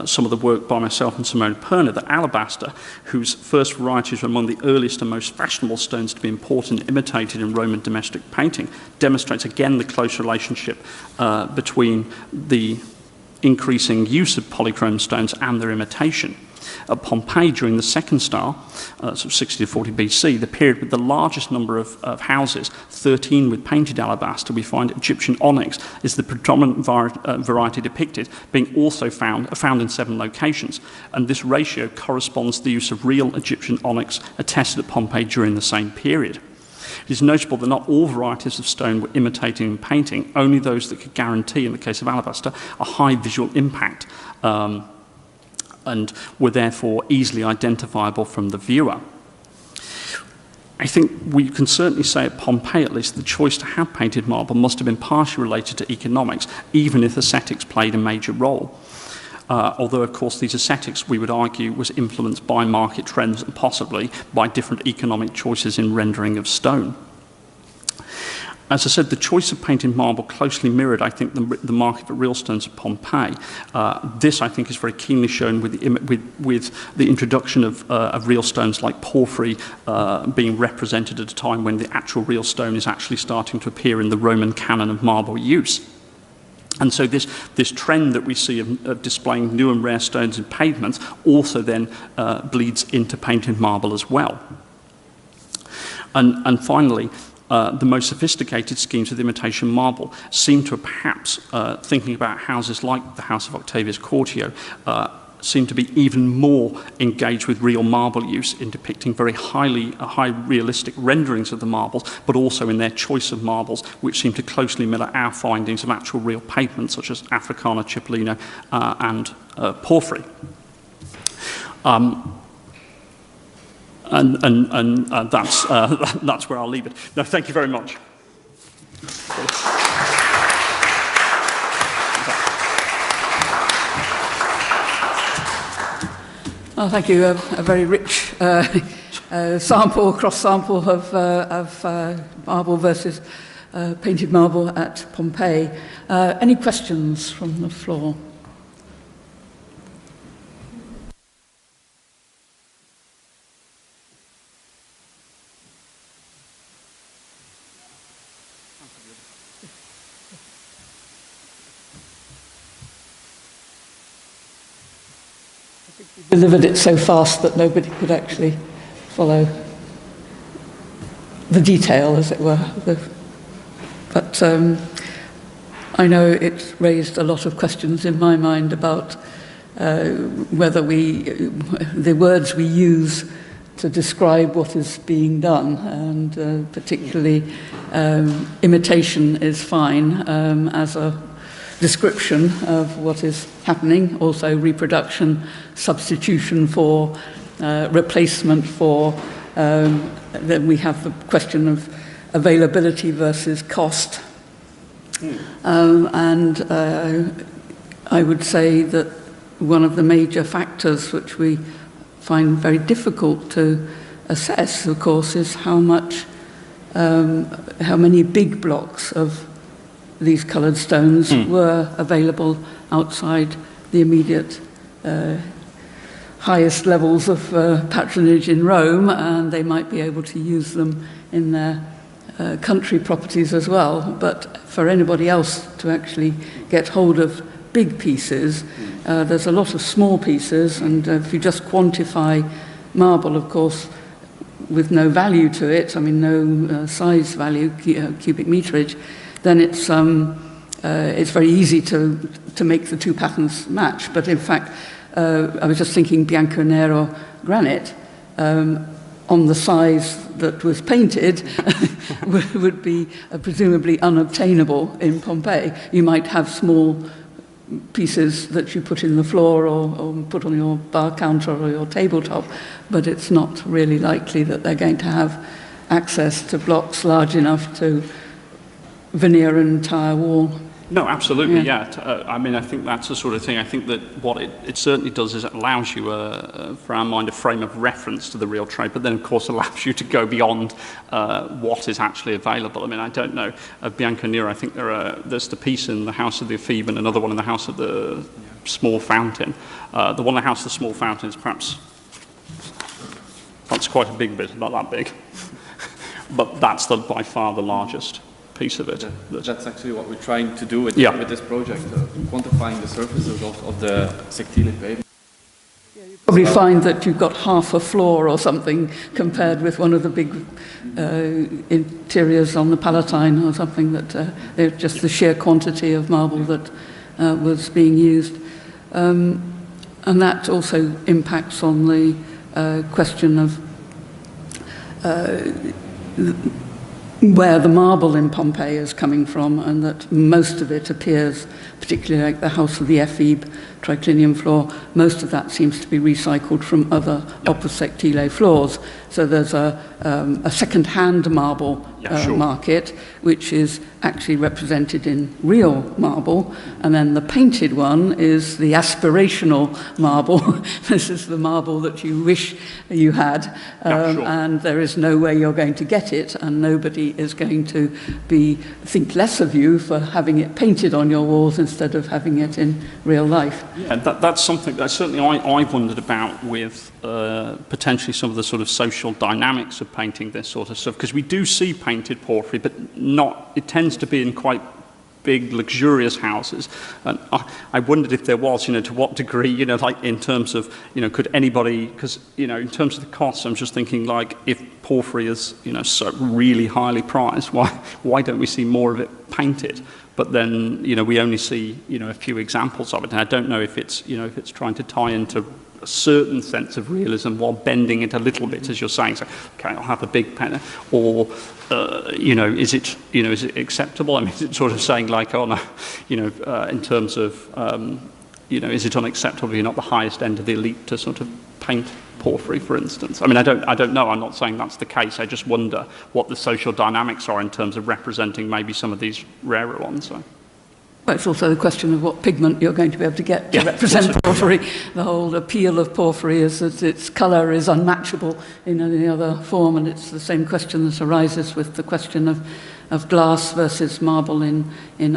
some of the work by myself and Simone Perner that alabaster, whose first varieties were among the earliest and most fashionable stones to be imported and imitated in Roman domestic painting, demonstrates again the close relationship between the increasing use of polychrome stones and their imitation. At Pompeii, during the second style, sort of 60 to 40 BC, the period with the largest number of houses, 13 with painted alabaster, we find Egyptian onyx is the predominant variety depicted, being also found in 7 locations. And this ratio corresponds to the use of real Egyptian onyx attested at Pompeii during the same period. It is notable that not all varieties of stone were imitated in painting, only those that could guarantee, in the case of alabaster, a high visual impact, and were therefore easily identifiable from the viewer. I think we can certainly say at Pompeii, at least, the choice to have painted marble must have been partially related to economics, even if aesthetics played a major role. Although, of course, these aesthetics, we would argue, was influenced by market trends and possibly by different economic choices in rendering of stone. As I said, the choice of painted marble closely mirrored, I think, the market for real stones at Pompeii. This, I think, is very keenly shown with the introduction of real stones like porphyry being represented at a time when the actual real stone is actually starting to appear in the Roman canon of marble use. And so this trend that we see of displaying new and rare stones in pavements also then bleeds into painted marble as well. And finally, the most sophisticated schemes of imitation marble seem to have perhaps, thinking about houses like the house of Octavius Quartio, seem to be even more engaged with real marble use in depicting very high realistic renderings of the marbles, but also in their choice of marbles, which seem to closely mirror our findings of actual real pavements, such as Africana, Cipollino, and porphyry. And that's where I'll leave it. No, thank you very much. Oh, thank you. A very rich cross-sample of marble versus painted marble at Pompeii. Any questions from the floor? Delivered it so fast that nobody could actually follow the detail, as it were. But I know it raised a lot of questions in my mind about whether the words we use to describe what is being done, and particularly imitation is fine as a description of what is happening, also reproduction, substitution for, replacement for, then we have the question of availability versus cost. And I would say that one of the major factors which we find very difficult to assess, of course, is how many big blocks of these coloured stones were available outside the immediate highest levels of patronage in Rome, and they might be able to use them in their country properties as well. But for anybody else to actually get hold of big pieces, there's a lot of small pieces, and if you just quantify marble, of course, with no value to it, I mean no size value, cubic meterage, then it's very easy to make the two patterns match. But in fact, I was just thinking Bianco Nero granite, on the size that was painted, would be presumably unobtainable in Pompeii. You might have small pieces that you put in the floor or put on your bar counter or your tabletop, but it's not really likely that they're going to have access to blocks large enough to veneer an entire wall. No, absolutely, yeah. I mean, I think that's the sort of thing. I think that what it certainly does is it allows you, for our mind, a frame of reference to the real trade, but then, of course, allows you to go beyond what is actually available. I mean, I don't know. Bianca Nera, I think there's the piece in the House of the VII and another one in the House of the Small Fountain. The one in the House of the Small Fountain is perhaps, that's quite a big bit, not that big. But that's by far the largest piece of it. That's actually what we're trying to do with this project, quantifying the surfaces of the sectile pavement. You probably find that you've got half a floor or something compared with one of the big interiors on the Palatine or something, that just the sheer quantity of marble that was being used. And that also impacts on the question of where the marble in Pompeii is coming from, and that most of it appears, particularly like the House of the VII triclinium floor, most of that seems to be recycled from other opus sectile floors. So there's a second-hand marble market, which is actually represented in real marble, and then the painted one is the aspirational marble. This is the marble that you wish you had, and there is no way you're going to get it, and nobody is going to think less of you for having it painted on your walls instead of having it in real life. Yeah, that's something that certainly I've wondered about with potentially some of the sort of social dynamics of painting this sort of stuff, because we do see painted porphyry, but it tends to be in quite big, luxurious houses. And I wondered if there was, to what degree, like in terms of, could anybody, because, in terms of the costs, I'm just thinking, like, if porphyry is, so really highly priced, why don't we see more of it painted? But then, we only see, a few examples of it. And I don't know if it's, if it's trying to tie into a certain sense of realism while bending it a little bit, as you're saying. So, okay, I'll have a big pen, or is it acceptable? I mean, is it sort of saying like, oh no, in terms of, is it unacceptable? You're not the highest end of the elite to sort of paint porphyry, for instance. I mean, I don't know. I'm not saying that's the case. I just wonder what the social dynamics are in terms of representing maybe some of these rarer ones. So. Well, it's also the question of what pigment you're going to be able to get to represent porphyry. The whole appeal of porphyry is that its colour is unmatchable in any other form, and it's the same question that arises with the question of glass versus marble in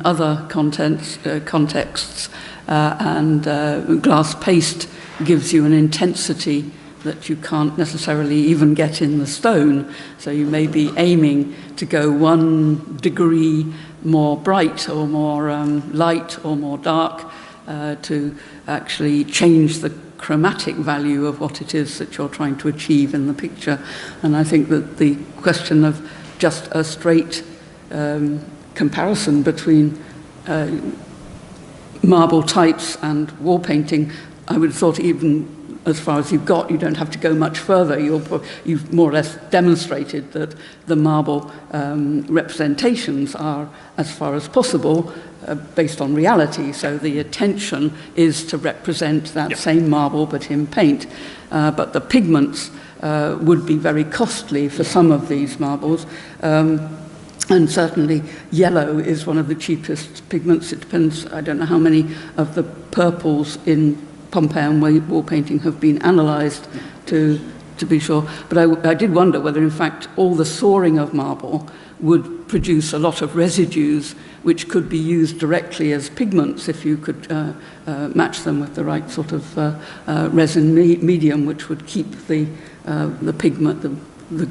other contexts. Glass paste gives you an intensity that you can't necessarily even get in the stone. So you may be aiming to go 1 degree more bright or more light or more dark to actually change the chromatic value of what it is that you're trying to achieve in the picture. And I think that the question of just a straight comparison between marble types and wall painting, I would have thought even as far as you've got, you don't have to go much further. You've more or less demonstrated that the marble representations are, as far as possible, based on reality. So the attention is to represent that same marble, but in paint. But the pigments would be very costly for some of these marbles. And certainly yellow is one of the cheapest pigments. It depends, I don't know how many of the purples in Pompeian wall painting have been analysed to be sure. But I did wonder whether, in fact, all the soaring of marble would produce a lot of residues which could be used directly as pigments if you could match them with the right sort of resin medium, which would keep the pigment, the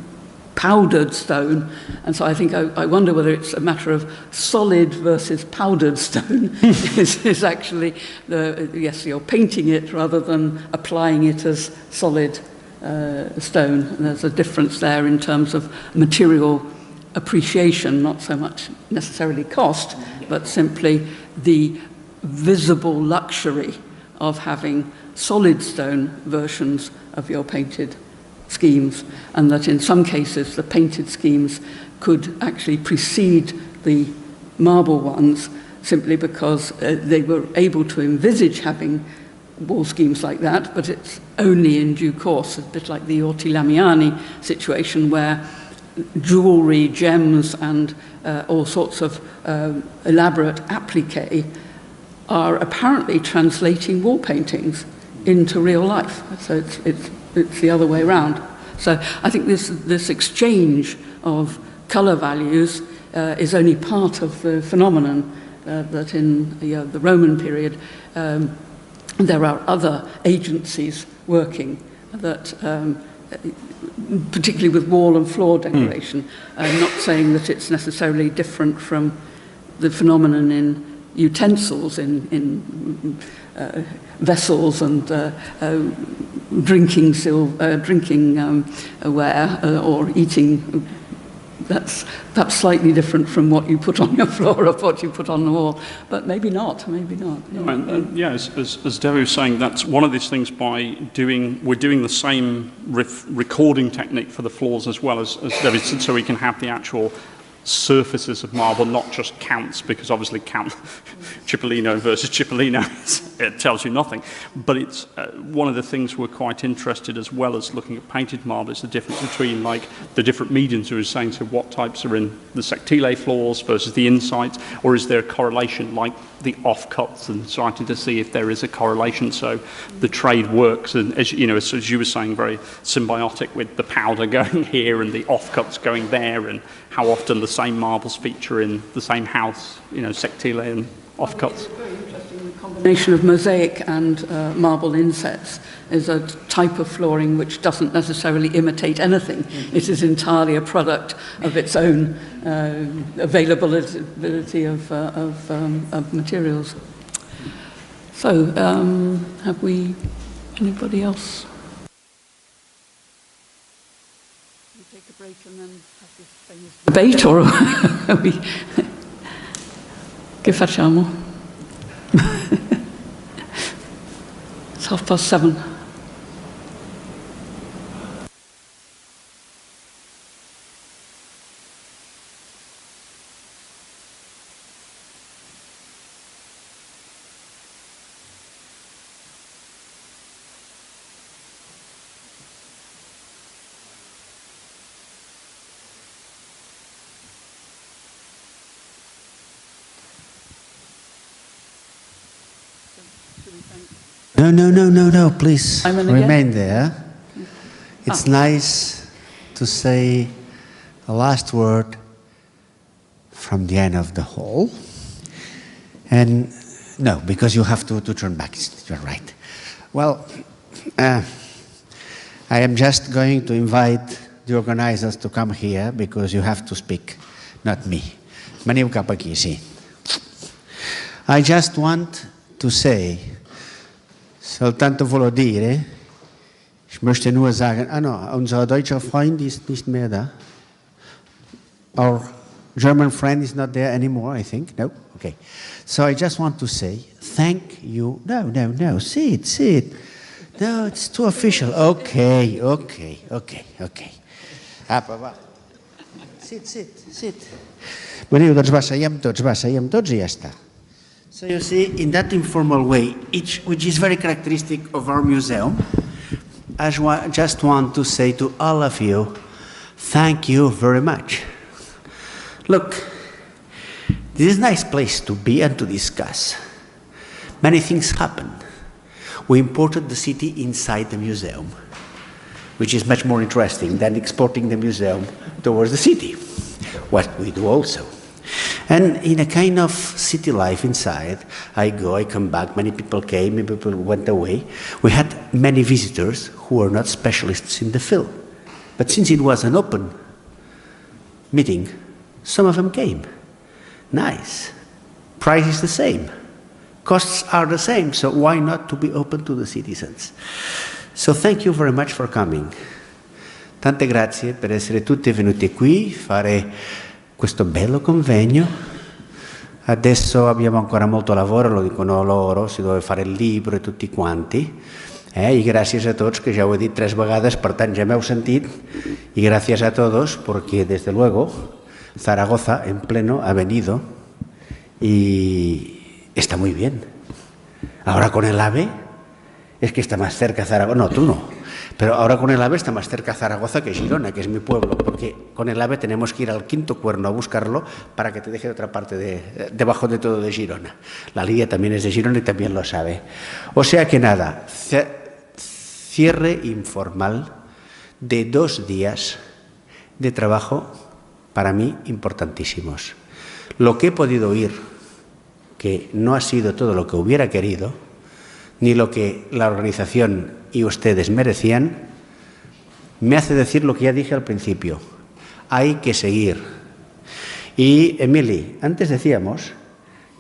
powdered stone. And so I think I wonder whether it's a matter of solid versus powdered stone is actually you're painting it rather than applying it as solid stone. And there's a difference there in terms of material appreciation, not so much necessarily cost, but simply the visible luxury of having solid stone versions of your painted schemes, and that in some cases the painted schemes could actually precede the marble ones simply because they were able to envisage having wall schemes like that, but it's only in due course, a bit like the Orti-Lamiani situation where jewellery, gems, and all sorts of elaborate appliques are apparently translating wall paintings into real life. So it's the other way around. So I think this exchange of colour values is only part of the phenomenon that in the Roman period there are other agencies working that, particularly with wall and floor decoration, not saying that it's necessarily different from the phenomenon in utensils, in vessels and drinking ware or eating. That's perhaps slightly different from what you put on your floor or what you put on the wall, but maybe not. Yeah. As Devi was saying, that's one of these things we're doing the same recording technique for the floors as well as Devi said, so we can have the actual surfaces of marble, not just counts, because obviously count Cipollino versus Cipollino, it tells you nothing. But it's one of the things we're quite interested, as well as looking at painted marble, is the difference between like the different mediums. We were saying, so what types are in the sectile floors versus the insides, or is there a correlation like the offcuts, and starting to see if there is a correlation. So the trade works, and as you know, as you were saying, very symbiotic with the powder going here and the offcuts going there, and how often the same marbles feature in the same house, sectile and offcuts. It's very interesting. The combination of mosaic and marble insets is a type of flooring which doesn't necessarily imitate anything. It is entirely a product of its own availability of materials. So, have we anybody else? We take a break and then have this famous debate, or che facciamo? It's 7:30. No, please remain there. It's nice to say a last word from the end of the hall. And no, because you have to turn back, you're right. Well, I am just going to invite the organizers to come here because you have to speak, not me. Veniu cap aquí, sí. I just want to say, soltanto volevo dire, ich möchte nur sagen, unser deutscher Freund ist nicht mehr da. Our German friend is not there anymore, I think. No? Okay. So I just want to say, thank you. No, sit. No, it's too official. Okay. Sit. Veniu, doncs seiem tots i ja està. So you see, in that informal way, which is very characteristic of our museum, I just want to say to all of you, thank you very much. Look, this is a nice place to be and to discuss. Many things happen. We imported the city inside the museum, which is much more interesting than exporting the museum towards the city, what we do also. And in a kind of city life inside, I come back, many people came, many people went away. We had many visitors who were not specialists in the field. But since it was an open meeting, some of them came. Nice. Price is the same. Costs are the same, so why not to be open to the citizens? So thank you very much for coming. Tante grazie per essere tutti venuti qui, fare questo bello convegno. Adesso abbiamo ancora molto lavoro, lo dicono loro, si deve fare il libro e tutti quanti. I gràcies a tots, que ja ho he dit 3 vegades, per tant ja m'heu sentit. Y gracias a todos, porque desde luego Zaragoza en pleno ha venido y está muy bien. Ahora con el AVE es que está más cerca Zaragoza, no, tú no, pero ahora con el AVE está más cerca Zaragoza que Girona, que es mi pueblo, porque con el AVE tenemos que ir al Quinto Cuerno a buscarlo para que te deje de otra parte, debajo de todo de Girona. La Lidia también es de Girona y también lo sabe. O sea que nada, cierre informal de 2 días de trabajo para mí importantísimos. Lo que he podido oír, que no ha sido todo lo que hubiera querido, ni lo que la organización y ustedes merecían, me hace decir lo que ya dije al principio. Hay que seguir. Y, Emily, antes decíamos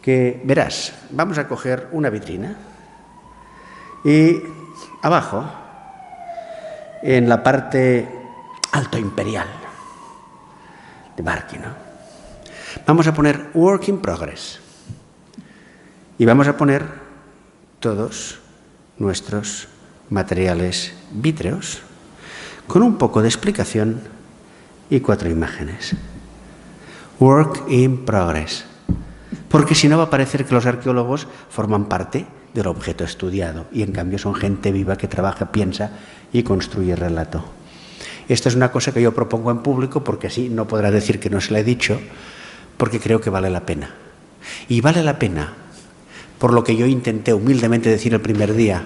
que, verás, vamos a coger una vitrina y abajo, en la parte alto imperial de Barker, ¿no?, vamos a poner Work in Progress y vamos a poner todos nuestros materiales vítreos con un poco de explicación y 4 imágenes. Work in Progress. Porque si no va a parecer que los arqueólogos forman parte del objeto estudiado y en cambio son gente viva que trabaja, piensa y construye relato. Esta es una cosa que yo propongo en público porque así no podrá decir que no se la he dicho, porque creo que vale la pena. Y vale la pena por lo que yo intenté humildemente decir el primer día,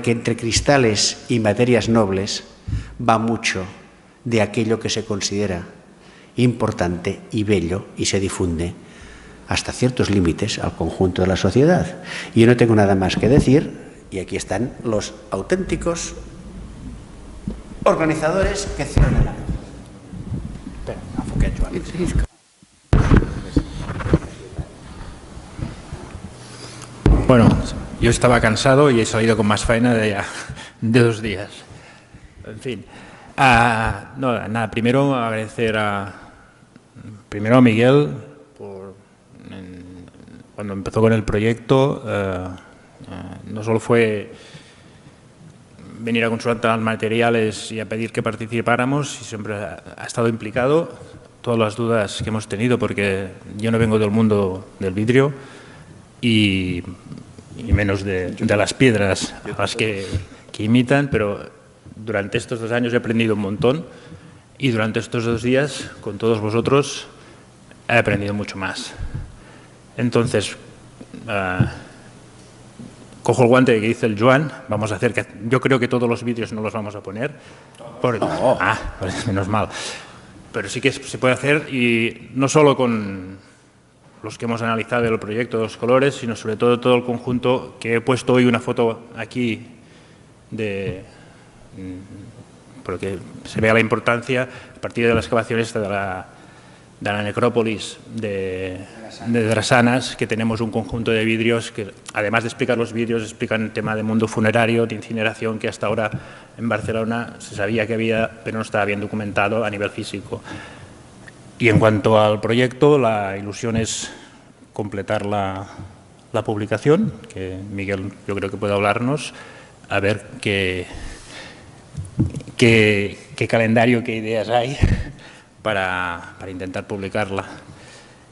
que entre cristales y materias nobles va mucho de aquello que se considera importante y bello y se difunde hasta ciertos límites al conjunto de la sociedad. Y yo no tengo nada más que decir, y aquí están los auténticos organizadores que cierran el acto. Espera, enfoqué, Joan. Bueno, yo estaba cansado y he salido con más faena de 2 días. En fin. No, nada, primero agradecer a Miguel cuando empezó con el proyecto. No solo fue venir a consultar materiales y a pedir que participáramos, y siempre ha estado implicado. Todas las dudas que hemos tenido, porque yo no vengo del mundo del vidrio y menos de las piedras a las que imitan, pero durante estos 2 años he aprendido un montón y durante estos 2 días con todos vosotros he aprendido mucho más. Entonces, cojo el guante que dice el Joan, vamos a hacer que yo creo que todos los vídeos no los vamos a poner. Pues menos mal. Pero sí que se puede hacer, y no solo con los que hemos analizado el proyecto de los colores, sino sobre todo el conjunto, que he puesto hoy una foto aquí porque se vea la importancia a partir de la excavación esta de la necrópolis de Drasanas, que tenemos un conjunto de vidrios que, además de explicar los vidrios, explican el tema de mundo funerario, de incineración, que hasta ahora en Barcelona se sabía que había, pero no estaba bien documentado a nivel físico. Y en cuanto al proyecto, la ilusión es completar la publicación, que Miguel yo creo que puede hablarnos, a ver qué calendario, qué ideas hay para intentar publicarla.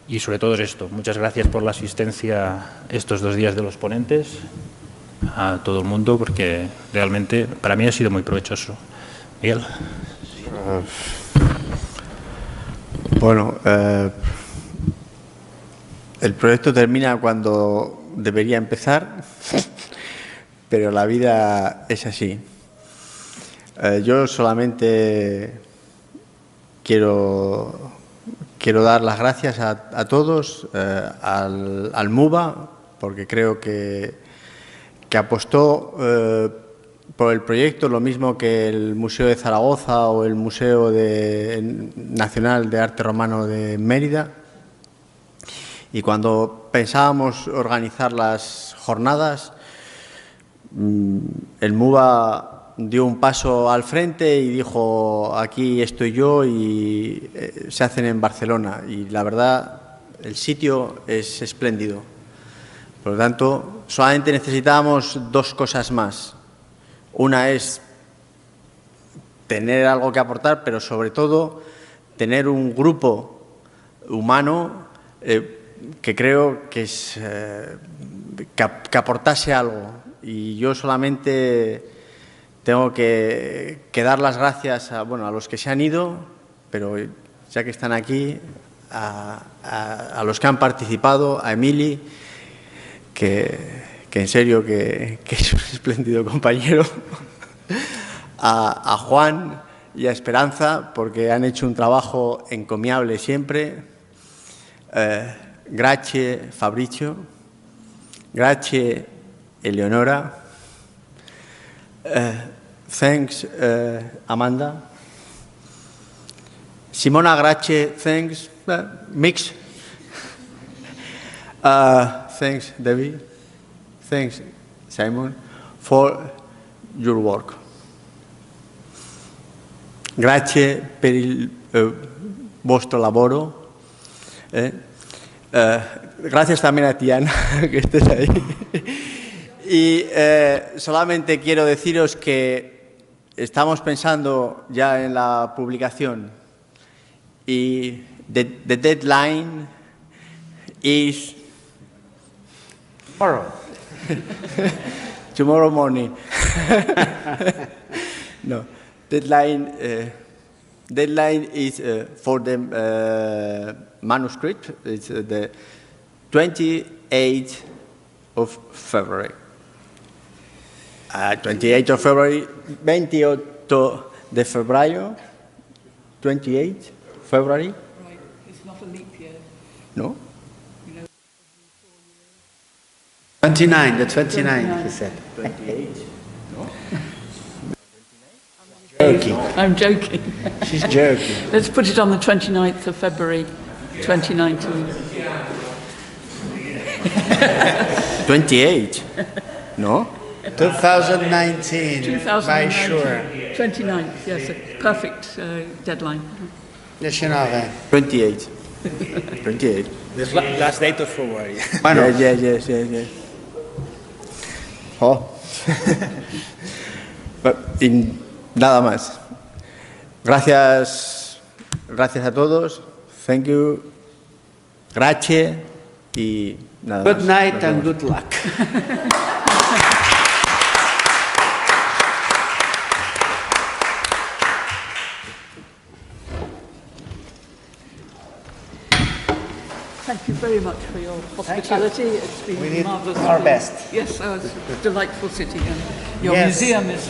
Y sobre todo es esto. Muchas gracias por la asistencia estos 2 días de los ponentes, a todo el mundo, porque realmente para mí ha sido muy provechoso. Miguel. Bueno, el proyecto termina cuando debería empezar, pero la vida es así. Yo solamente quiero dar las gracias a todos, al MUBA, porque creo que apostó por el proyecto, lo mismo que el Museo de Zaragoza o el Museo Nacional de Arte Romano de Mérida. Y cuando pensábamos organizar las jornadas, el MUBA dio un paso al frente y dijo: aquí estoy yo, y se hacen en Barcelona. Y la verdad, el sitio es espléndido. Por lo tanto, solamente necesitábamos 2 cosas más. Una es tener algo que aportar, pero sobre todo tener un grupo humano creo que, que aportase algo. Y yo solamente tengo que dar las gracias a los que se han ido, pero ya que están aquí, a los que han participado, a Emili, que en serio que es un espléndido compañero, a Juan y a Esperanza, porque han hecho un trabajo encomiable siempre. Grazie Fabrizio, grazie Eleonora, thanks Amanda, Simona, grazie, thanks Mix, thanks Devi, thanks Simon for your work. Grazie per il vostro lavoro. Gracias también a ti, Ana, que estés ahí. Y solamente quiero deciros que estamos pensando ya en la publicación y the deadline is Tomorrow. Tomorrow morning. No, deadline is for the manuscript. It's the 28th of February. 28th of February, 28 de febrero, 28 February. Right, it's not a leap year. No? 29, the 29th, he said. 28. Joking. I'm joking. She's joking. Let's put it on the 29th of February 2019. 28. No? 2019, by sure. 29th, yes, a perfect deadline. 28. 28. The last date of February. Bueno. Yes. Oh. Nada más. Gracias a todos. Thank you. Grazie y nada más. Good night and good luck. Thank you very much for your hospitality. It's been We did marvellous. our best. Yes, it was delightful sitting, and your Yes. museum is fantastic.